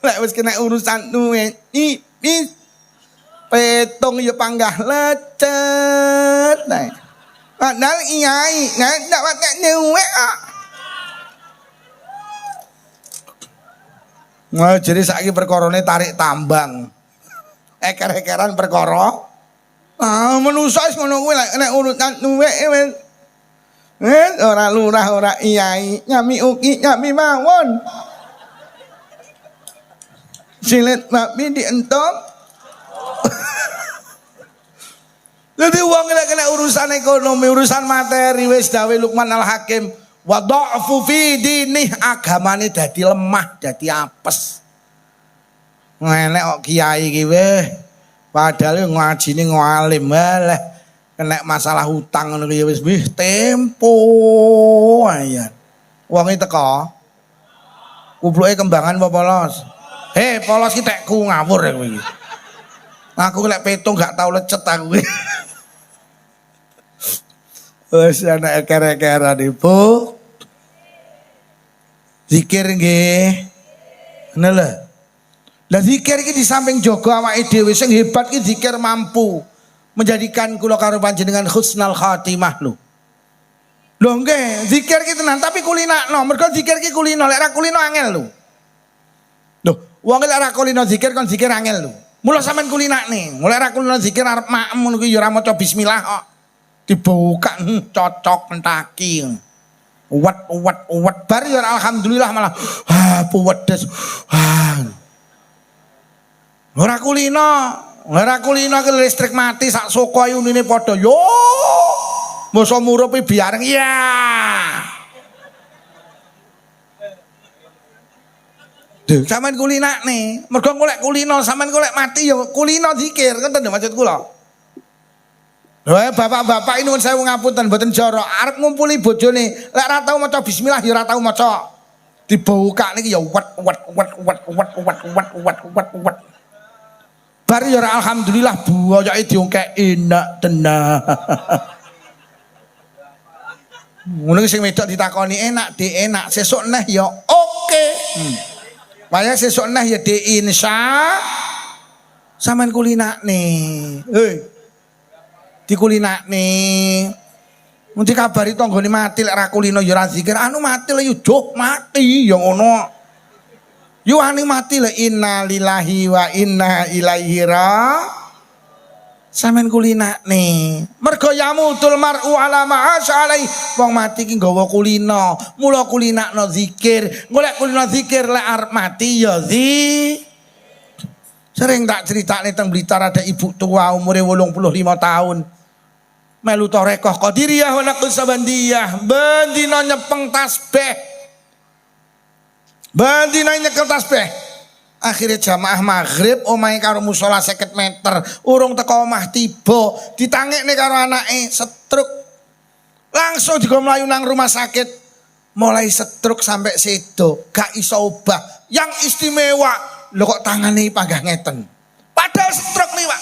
Lek wis kena urusan duit, ipis. Petung ya panggah lecet. Nah. Padahal kiai, ndak pakai duit ah. Nah, jadi saiki perkorone tarik tambang. Eker-ekeran perkara. Ah, manusa wis ngono kuwi lek nek urusan duit ora lurah ora iyai nyami uki nyami mawon silet babi dientok. Jadi wong lek kena urusan ekonomi, urusan materi wis dawe Luqman Al-Hakim, wa dha'fu fi dinih, agamane dadi lemah, dadi apes. Enek kok kiai iki weh padahal ngajine ngalim malah kena masalah hutang ngono ya wis tempo ayan. Wonge teko. Kupluke kembangan apa polos? Polos ki tekku ngawur ya kowe iki. Aku lek petung gak tau lecet aku. Wis ana eker-ekeran Ibu. Zikir nggih. Ngono lho. Lah zikir iki di samping jaga awake dhewe sing hebat ki zikir mampu menjadikan kula karo panjenengan husnul khatimah lho. Lho nggih, zikir ki tenan tapi kulinakno. Mergo zikir ki kulino, lek ra kulino angel lho. Lho, wong lek ra kulino zikir kon zikir angel lho. Mula sampean kulinakne. Mulai ra kulino zikir arep maem ngono ki ya ora maca bismillah kok. Dibuka cocok pentaki. Uwat bar ya alhamdulillah malah puwedes. Ora kulino ke listrik mati sak soko ayunine padha yo. Mosok murupi biareng ya. Duh, sampean kulinakne. Mergo golek kulino, sampean golek mati ya kulino zikir, ngoten lho maksud kula. Lha bapak-bapak ini saya ngapunten mboten jara, arep ngumpuli bojone, lek ora tau maca bismillah ya ora tau maca. Dibuka niki ya wat. Bar ya alhamdulillah buayake diongkek enak tenan. Ngono sing wedok ditakoni enak, Dik, enak. Sesuk neh ya oke. Waya sesuk neh ya Dik, insya. Sampeyan kulinakne. Dikulinakne. Mun dikabari tanggane mati lek ra kulino ya ora zikir, anu mati lho yo mati ya ngono. Yo ani mati lho inna lillahi wa inna ilaihi sampean kulinakne. Mergo yamutul mar'u ala ma'asya alai. Wong mati ki nggawa kulino. Mula kulinakno zikir. Golek kulino zikir lek arep mati ya Sering tak critakne teng Blitar ada ibu tua umure 85 tahun. Melu torekoh qadiriyah wa naqsabandiyah, ben dina nyepeng tasbih. Ben dina nyekel tasbih. Akhirnya jamaah maghrib omahe karo musola 50 meter, urung teko omah tiba, ditangekne karo anake stroke. Langsung digo mlayu nang rumah sakit. Mulai stroke sampai sedo, gak iso obah. Yang istimewa, lho kok tangane panggah ngeten. Padahal stroke nih, Pak.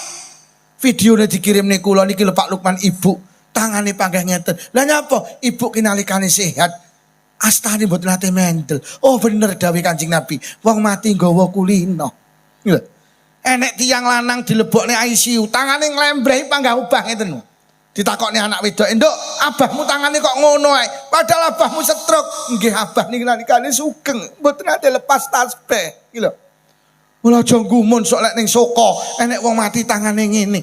Videonya dikirim nih kula niki lho Pak Lukman, ibu tangane panggah ngeten. Lah nyapa? Ibu kinalikane sehat. Astane mboten nate mendel. Oh bener dawuh Kanjeng Nabi, wong mati nggawa kulino. Lho. Enek tiyang lanang dilebokne ICU, tangane nglembreh panggah obah ngeten. Ditakokne anak wedok, "Nduk, abahmu tangane kok ngono ae? Padahal abahmu stroke." "Nggih, abah niki nalikane sugeng, mboten nate lepas tasbih." Iki lho. Mula aja gumun sok lek ning soko, enek wong mati tangane ngene.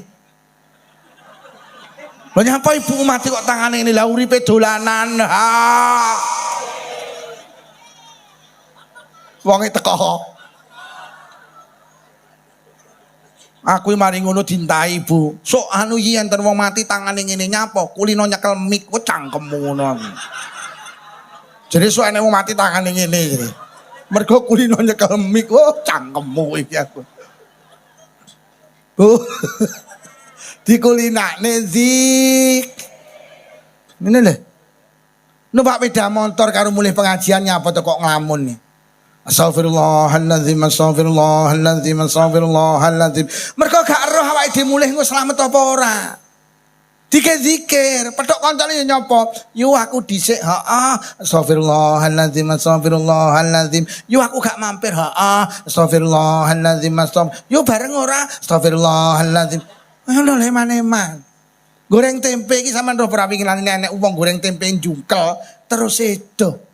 Lha nyapa ibu mati kok tangane ngene? Lah uripe dolanan. Ha. Wonge teko. Aku mari ngono dintai ibu. Sok anu iki enten wong mati tangane ngene nyapa? Kulino nyekel mik ku cangkemmu ngono. Jadi sok enek wong mati tangane ngene iki. Mergo kulino nyekel mik, oh cangkemmu iki aku. Bu. Dikulinakne zik. Ngene lho. Numpak sepeda motor karo mulih pengajian nyapa to kok nglamun nih. Astagfirullahaladzim, astagfirullahaladzim, astagfirullahaladzim. Mereka gak roh awake dhewe mulih engko slamet apa ora. Dikir-dikir, pedhok kancane nyopo. Yo aku dhisik, heeh. Astagfirullahaladzim, astagfirullahaladzim. Yo aku gak mampir, heeh. Astagfirullahaladzim, yo bareng ora. Astagfirullahaladzim. Ngono le maneman. Goreng tempe iki sampean roh ora winginane enek wong goreng tempe jungkel terus sedo.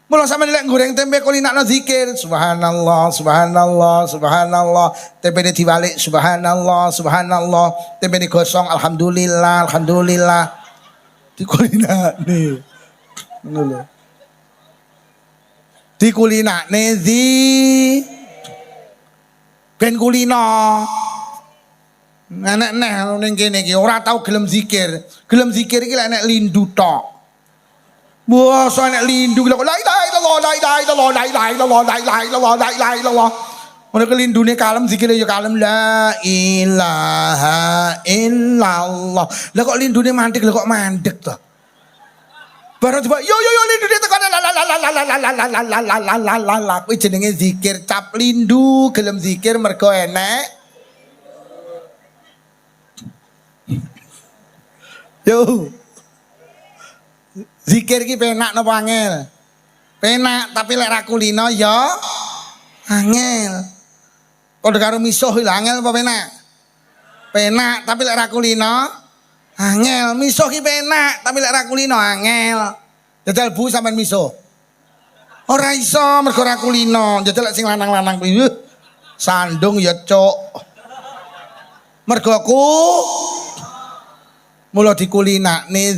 Mula sampeyan lek goreng tempe kulinakno zikir, subhanallah, subhanallah, subhanallah. Tempe diwalik, subhanallah, subhanallah. Tempe digosong, alhamdulillah, alhamdulillah. Dikulinakne. Ngono lho. Dikulinakne ben kulino. Enek neh ning kene iki ora tau gelem zikir. Gelem zikir iki lek enek lindu tok. Wah, so enek lindu la ilaha illallah, la ilaha illallah, la ilaha illallah, la ilaha illallah, la ilaha illallah. Ono kelindune kalem zikire ya kalem la ilaha illallah. Lah kok lindune mandek, lah kok mandek to? Baru coba yo lindune tekan la la la la la la la la la la la la la. Kuwi jenenge zikir cap lindu, gelem zikir mergo enek. Yo. Zikir ki penak napa angel? Penak, tapi lek ra kulino ya angel. Padha karo misuh lho angel apa penak? Penak, tapi lek ra kulino angel. Misuh ki penak, tapi lek ra kulino angel. Jajal Bu sampean misuh. Ora iso mergo ra kulino. Jajal lek sing lanang-lanang kuwi sandung ya cuk. Mergo aku mula dikulinakne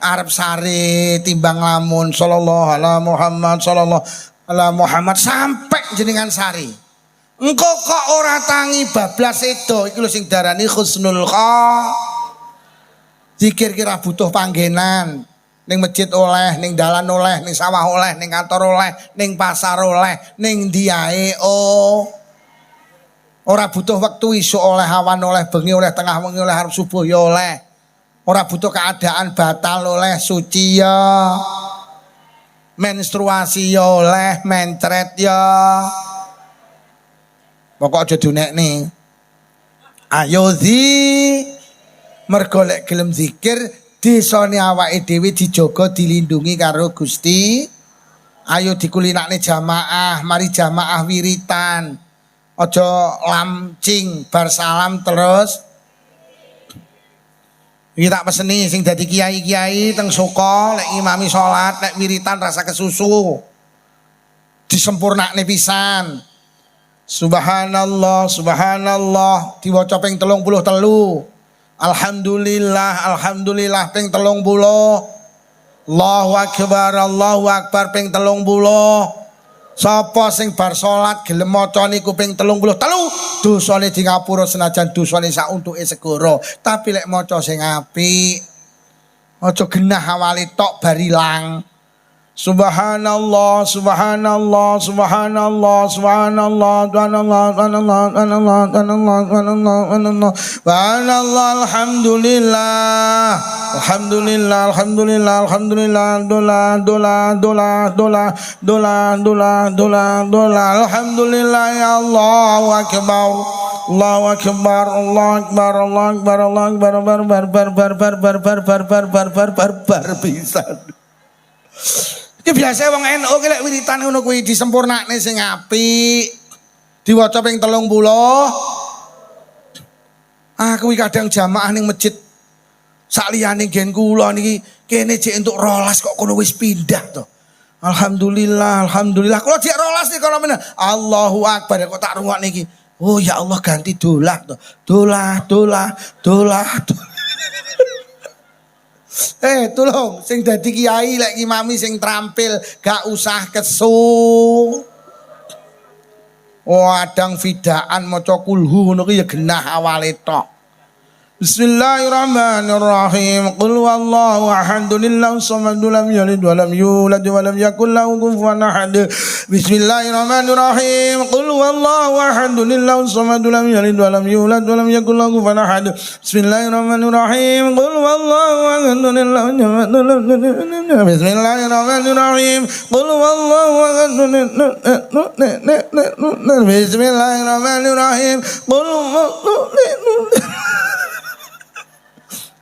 Arab sare timbang lamun sallallahu ala Muhammad sallallahu ala Muhammad sampai jenengan sari. Engko kok ora tangi bablas sedo iki lho sing darani husnul kha. Zikir kira butuh panggenan. Ning masjid oleh, ning dalan oleh, ning sawah oleh, ning kantor oleh, ning pasar oleh, ning diae ora butuh wektu isuk oleh, awan oleh, bengi oleh, tengah wengi oleh, arep subuh ya oleh. Ora butuh keadaan batal oleh, suci ya, menstruasi ya oleh, mencret ya. Pokok aja dunekne. Ayo mergo lek gelem zikir desane awake dhewe dijaga dilindungi karo Gusti. Ayo dikulinakne jamaah, mari jamaah wiritan. Aja lamcing bar salam terus. Iki tak peseni sing dadi kiai-kiai teng Soko lek imami salat lek wiritan rasa kesusu. Disempurnakne pisan. Subhanallah, subhanallah diwaca ping 33. Alhamdulillah, alhamdulillah ping 30. Allahu akbar ping 30. Sapa sing bar salat gelem maca niku ping 33 dosane di ngapura senajan dosane sak untuke segara tapi lek maca sing apik aja genah awale tok bar ilang. Subhanallah, subhanallah, subhanallah, subhanallah, subhanallah, subhanallah, subhanallah, subhanallah, subhanallah, subhanallah, subhanallah, alhamdulillah, alhamdulillah, alhamdulillah, alhamdulillah, dola, dola, dola, dola, dola, dola, dola, dola, alhamdulillah ya Allahu akbar. Allahu akbar, Allahu akbar, Allahu akbar, Allahu akbar, bar bisa. Iki biasa wong NU ki lek wiritan ngono kuwi disempurnakne sing apik. Diwaca ping 30. Kuwi kadang jamaah ning masjid sakliyane gen kula niki kene jek entuk 12 kok kono wis pindah to. Alhamdulillah, alhamdulillah. Kula jek 12 nih kono meneh. Allahu akbar kok tak rungokne iki. Oh ya Allah ganti dolah to. Dolah, dolah, dolah, dolah. Tolong sing dadi kiai lek imami sing trampil gak usah kesu. Adang fidaan maca kulhu ngono ki ya genah awale tok. Bismillahirrahmanirrahim. Qul huwallahu ahad, Allahu samad, lam yalid wa lam yulad wa lam yakul lahu kufuwan ahad. Bismillahirrahmanirrahim. Qul huwallahu ahad, Allahu samad, lam yalid wa lam yulad wa lam yakul lahu kufuwan ahad. Bismillahirrahmanirrahim. Qul huwallahu ahad, Allahu samad, lam yalid. Bismillahirrahmanirrahim. Qul huwallahu ahad. Bismillahirrahmanirrahim. Qul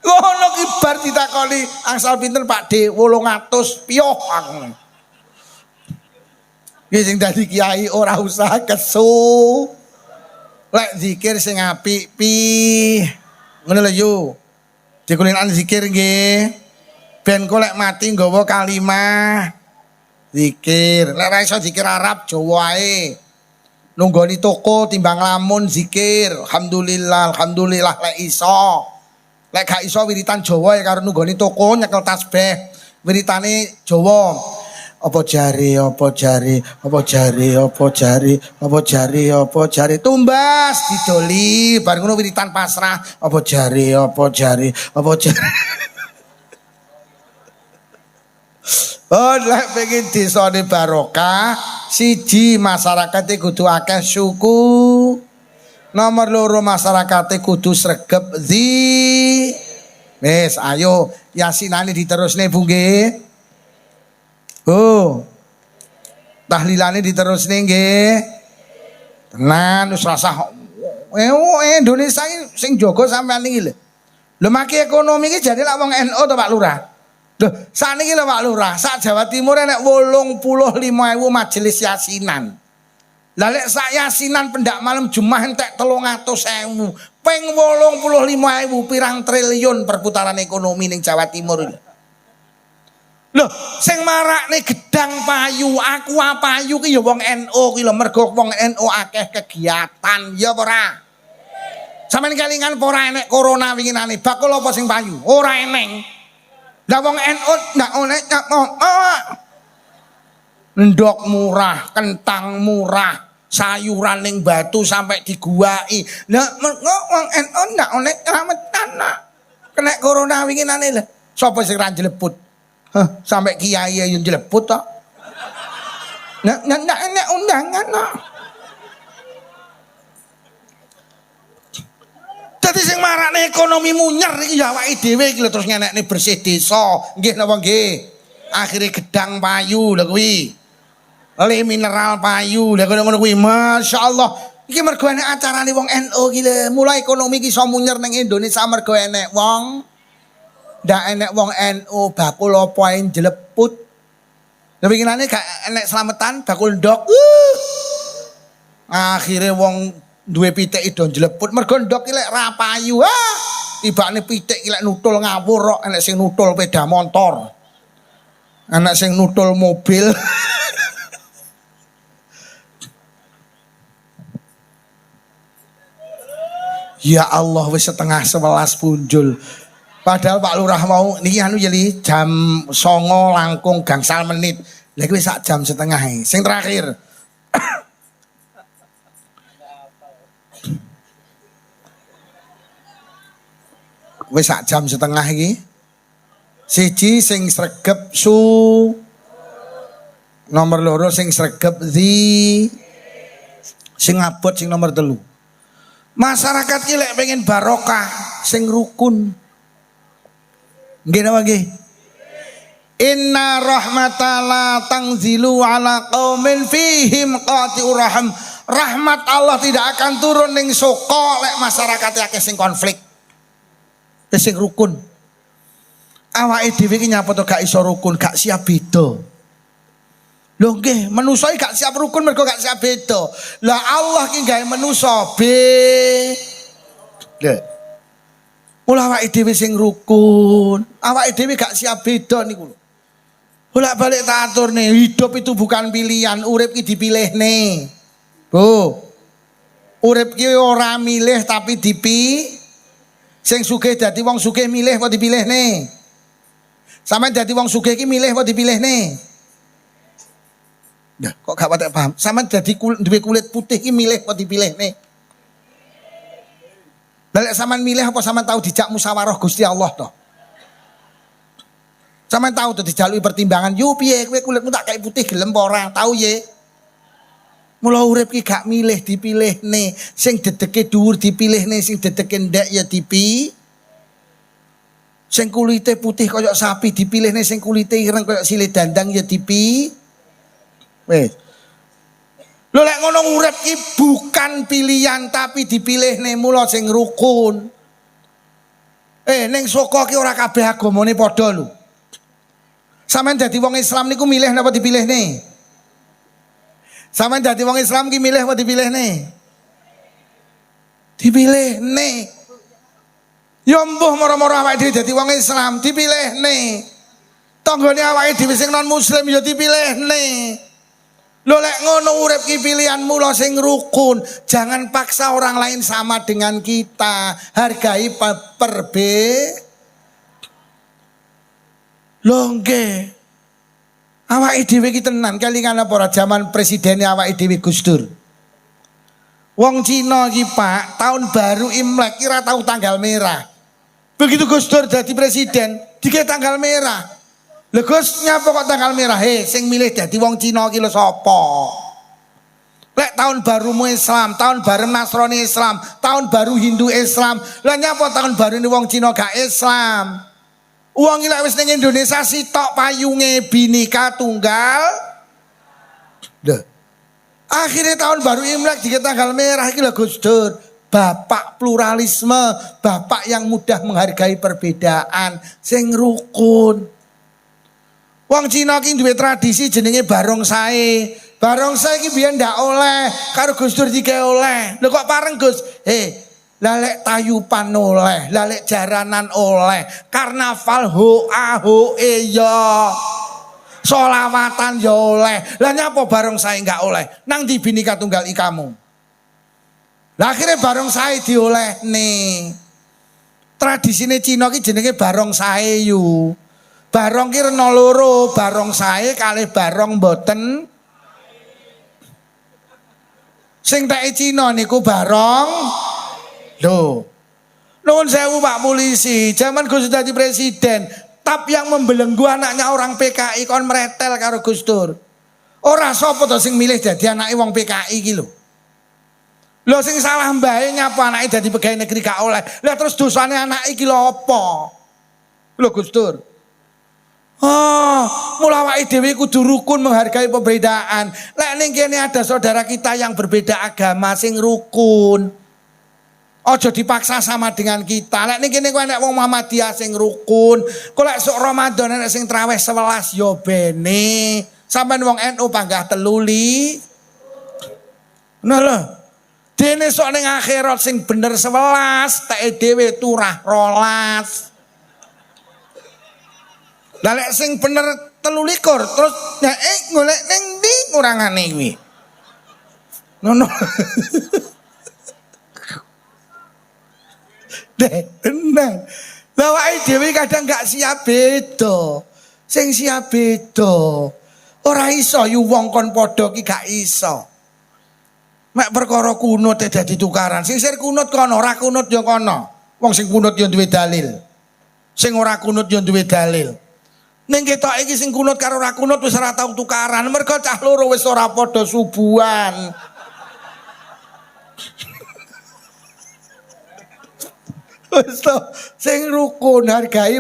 ngono ki bar ditakoni angsal pinten Pak D 800 piyoh aku. Ki sing dadi kiai ora usah kesu. Lek zikir sing apik pi. Ngono lho yo. Dikulinan zikir nggih. Ben kok lek mati nggawa kalimah zikir. Lek ora iso zikir Arab Jawa ae. Nunggoni toko timbang lamun zikir. Alhamdulillah, alhamdulillah lek iso. Lek gak iso wiritan Jawa ya karo nunggoni toko nyekel tasbih. Wiritane Jawa. Apa jari, apa jari, apa jari, apa jari, apa jari, apa jari. Tumbas didoli bar ngono wiritan pasrah. Apa jari, apa jari, apa jari. Oh, lek pengen desane barokah, siji masyarakate kudu akeh suku. Nomor loro masyarakate kudu sregep wis ayo yasinane diterusne Bu nggih. Oh. Tahlilane diterusne nggih. Tenan wis rasah Indonesia iki sing jaga sampean iki lho. Lho maki ekonomi iki jane lak wong NU to Pak Lurah. Lho sakniki lho Pak Lurah, sak Jawa Timur enek 85.000 majelis yasinan. Lah lek sak yasinan pendak malam Jumat entek 300.000. Ping 85.000 pirang triliun perputaran ekonomi ning Jawa Timur. Lho, sing marakne gedang payu, aqua payu ki ya wong NU ki lho, mergo wong NU akeh kegiatan, ya apa ora? Sampeyan kelingan apa ora enek corona winginane, bakul apa sing payu? Ora eneng. Lah wong NU ndak oleh ndok murah, kentang murah, sayuran ning Batu sampai diguwaki. Lah wong NU ndak oleh kerametan nak. Kena corona winginane lho. Sapa sing ra jleput? Sampai kiai yang jleput to. Ndak enek undangan kok. Dadi sing marakne ekonomi munyer iki ya awake dhewe iki lho terus ngenekne bersih desa. Nggih napa nggih? Akhire gedang payu lho kuwi. Le mineral payu lha ngono kuwi masyaallah. Iki mergo enek acarane wong NU iki lho. Mulai ekonomi iki iso munyer ning Indonesia mergo enek wong ndak enek wong NU bakul apa ae jleput. Lah winginane gak enek slametan bakul ndok. Akhire wong duwe pitik do jleput mergo ndok iki lek ra payu. Tibane pitik iki lek nutul ngawur kok enek sing nutul sepeda motor. Enek sing nutul mobil. Ya Allah wis setengah 11 punjul. Padahal Pak Lurah mau niki anu jeli jam 09.00 langkung gangsal menit. Lagi wis 1,5 jam. Sing terakhir. Wis 1,5 jam iki. Siji sing sregep su. Nomor loro sing sregep di. Sing abot sing nomor 3. Masyarakat ki lek pengen barokah sing rukun. Nggih napa nggih? Inna rahmatalla tangzilu ala qaumin fihim qati'ur rahim. Rahmat Allah tidak akan turun ning soko lek masyarakat akeh sing konflik. Sing rukun. Awake dhewe iki nyapa to gak iso rukun, gak siap beda. Lho nggih, manusa iki gak siap rukun mergo gak siap beda. Lah Allah ki gawe manusa lho. Mula awake dhewe sing rukun, awake dhewe gak siap beda niku lho. Bolak-balik tak aturne, hidup itu bukan pilihan, urip ki dipilihne. Bu. Urip ki ora milih tapi sing sugih dadi wong sugih milih apa dipilihne? Sampeyan dadi wong sugih ki milih apa dipilihne? Nah, kok gak patek paham? Sampeyan dadi duwe kulit putih ki milih apa dipilihne? Balik sampean milih apa sampean tahu dijak musyawarah Gusti Allah toh? Sampeyan tahu tuh dijalui pertimbangan, yo piye kowe kulitmu tak kayak putih gelem apa ora? Tahu ye. Mula urip ki gak milih dipilihne, sing dedeke dhuwur dipilihne, sing dedeke ndek ya sing kulite putih koyok sapi dipilihne, sing kulite ireng koyok sile dandang ya wes. Lho lek ngono urip ki bukan pilihan tapi dipilihne, mula sing rukun. Ning saka ki ora kabeh agamane padha lho. Sampeyan dadi wong Islam niku milih napa dipilihne? Sampeyan dadi wong Islam ki milih apa dipilihne? Dipilihne. Ya mbuh moro-moro awake dhewe dadi wong Islam dipilihne. Tanggane awake dhewe sing non muslim ya dipilihne. Lho lek ngono urip ki pilihanmu lho sing rukun. Jangan paksa orang lain sama dengan kita. Hargai Lho nggih. Awake dhewe ki tenan kelingan apa ora jaman presiden awake dhewe Gus Dur. Wong Cina iki Pak, tahun baru Imlek kira tahu tanggal merah. Begitu Gus Dur dadi presiden, dikek tanggal merah. Lho Gus nyapa kok tanggal merah? Sing milih dadi wong Cina ki lho sapa? Lek tahun barumu Islam, tahun baru Nasrani Islam, tahun baru Hindu Islam. Lah nyapa tahun baru ini wong Cina gak Islam? Uang ilak wis ning Indonesia sitok payunge Bhinneka Tunggal. Akhirnya tahun baru Imlek dikit tanggal merah iki lho Gus Dur. Bapak pluralisme, bapak yang mudah menghargai perbedaan, sing rukun. Wong Cina ki duwe tradisi jenenge barongsai. Barongsai ki biyen ndak oleh, karo Gus Dur dike oleh. Lho kok pareng Gus? Lalek tayupan oleh, lalek jaranan oleh, karnaval hoa hoe ya, solawatan ya oleh. Lah nyapa barongsai enggak oleh? Nang di Bhinneka Tunggal Ikamu. Lah akhirnya barongsai dioleh nih. Tradisine Cina ki jenenge barongsai yu. Barong ki rena loro, barongsai kalih barong mboten. Sing teke Cina niku barong. Loh, nuwun sewu Pak Polisi, zaman Gus Dur jadi presiden, tap yang membelenggu anaknya orang PKI kon meretel karo Gus Dur. Ora sapa to sing milih dadi anake wong PKI iki lho. Lho sing salah mbae nyapa anake dadi pegawai negeri gak oleh. Lah terus dosane anake iki lho apa? Lho Gus Dur. Mula awake dhewe kudu rukun menghargai perbedaan. Lek ning kene ada saudara kita yang berbeda agama sing rukun. Ojo dipaksa sama dengan kita. Lek ning kene kowe nek wong Muhammadiyah sing rukun, kok lek sok Ramadan nek sing traweh 11 yo bene. Sampeyan wong NU panggah teluli. Nah lho. Dene sok ning akhirat sing bener 11, teke dhewe turah 12. Lah lek sing bener 23 terus golek ning ndi ngurangane kuwi. Ngono. Tenan. Lah awake dhewe kadang gak siap beda. Sing siap beda. Ora iso yu wong kon padha ki gak iso. Mek perkara kunut dadi tukaran. Sing sir kunut kono, ora kunut ya kono. Wong sing kunut ya duwe dalil. Sing ora kunut ya duwe dalil. Ning ketok iki sing kunut karo ora kunut wis ora tau tukaran. Mergo cah loro wis ora padha subuhan. Wis to sing rukun hargai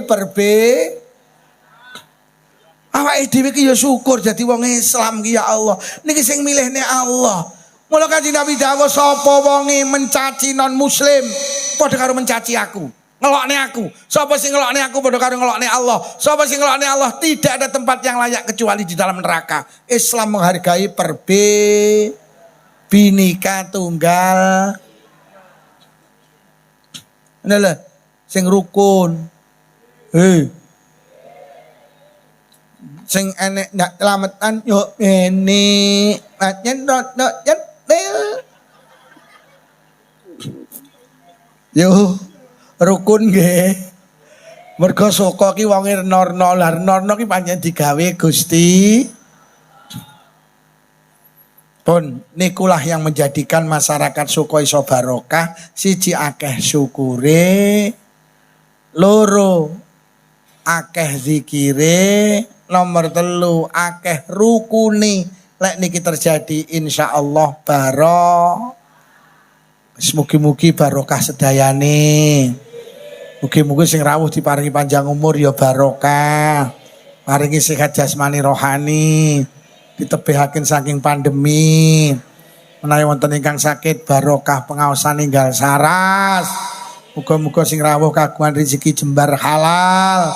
awake dhewe ki ya syukur dadi wong Islam ki ya Allah. Niki sing milihne Allah. Mula Kanjeng Nabi dawuh sapa wonge mencaci non muslim padha karo mencaci aku. Ngelokne aku. Sapa sing ngelokne aku padha karo ngelokne Allah. Sapa sing ngelokne Allah tidak ada tempat yang layak kecuali di dalam neraka. Islam menghargai Bhinneka Tunggal. Nah sing rukun. Sing enek ndak selametan yo ini patyen dot yo rukun nggih. Mergo saka ki wong Norno ki pancen digawe Gusti. Pun nikulah yang menjadikan masyarakat Suko iso barokah. Siji akeh syukure, loro akeh zikire, nomor 3 akeh rukuni. Lek niki terjadi insyaallah mugi-mugi barokah sedayane. Mugi-mugi sing rawuh diparingi panjang umur ya barokah. Paringi sehat jasmani rohani. Ditebihaken saking pandemi. Menawi wonten ingkang sakit barokah pengaosan ninggal saras. Muga-muga sing rawuh kagungan rezeki jembar halal.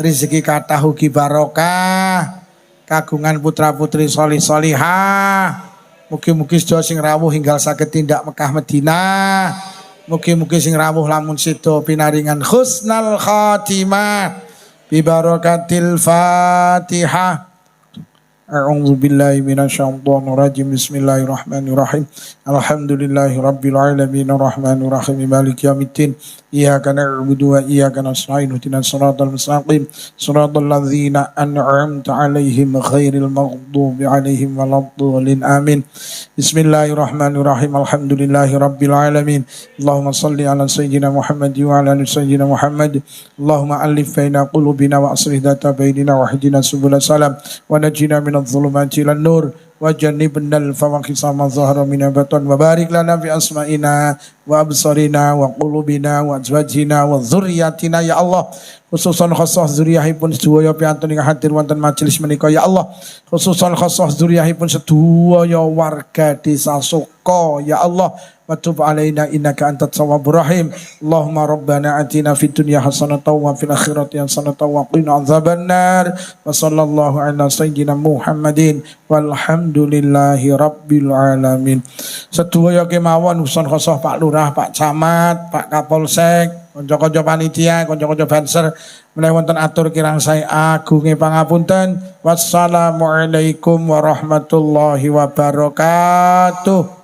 Rezeki kathah ugi barokah. Kagungan putra-putri solih solihah. Mugi-mugi sedaya sing rawuh hinggal saged tindak Mekah Madinah. Mugi-mugi sing rawuh lamun sida pinaringan husnal khatimah bi barakatil Fatihah. A'udzu billahi minasyaitonir rajim. Bismillahirrahmanirrahim. Alhamdulillahi rabbil alamin arrahmanir rahim maliki yaumiddin. Iyyaka na'budu wa iyyaka nasta'in ihdinas siratal mustaqim siratal ladzina an'amta 'alaihim ghairil maghdubi 'alaihim waladdallin. Amin. Bismillahirrahmanirrahim. Alhamdulillahi rabbil alamin. Allahumma shalli ala sayyidina Muhammad wa ala ali sayyidina Muhammad. Allahumma alif baina qulubina wa aslih dhata bainina wa hdina subul salam wa najina minadh dhulumati ilan nur wa jannibna al-fawahisha ma zahara min batan wa barik lana fi asma'ina wa absarina wa qulubina wa azwajina wa dzurriyyatina ya Allah. Khususan khusus zuriyahipun sedaya piantun ing hadir wonten majelis menika ya Allah. Khususan khusus zuriyahipun sedaya warga desa Suko ya Allah. Wa tub alaina innaka antat tawwabur rahim. Allahumma rabbana atina fid dunya hasanatan wa fil akhirati hasanatan wa qina adzabannar. Wa sallallahu ala sayyidina Muhammadin walhamdulillahi rabbil alamin. Sedaya kemawon urusan khusus Pak Lurah, Pak Camat, Pak Kapolsek, kanca-kanca panitia, kanca-kanca banser menawi wonten atur kirang saya agunge pangapunten. Wassalamualaikum warahmatullahi wabarakatuh.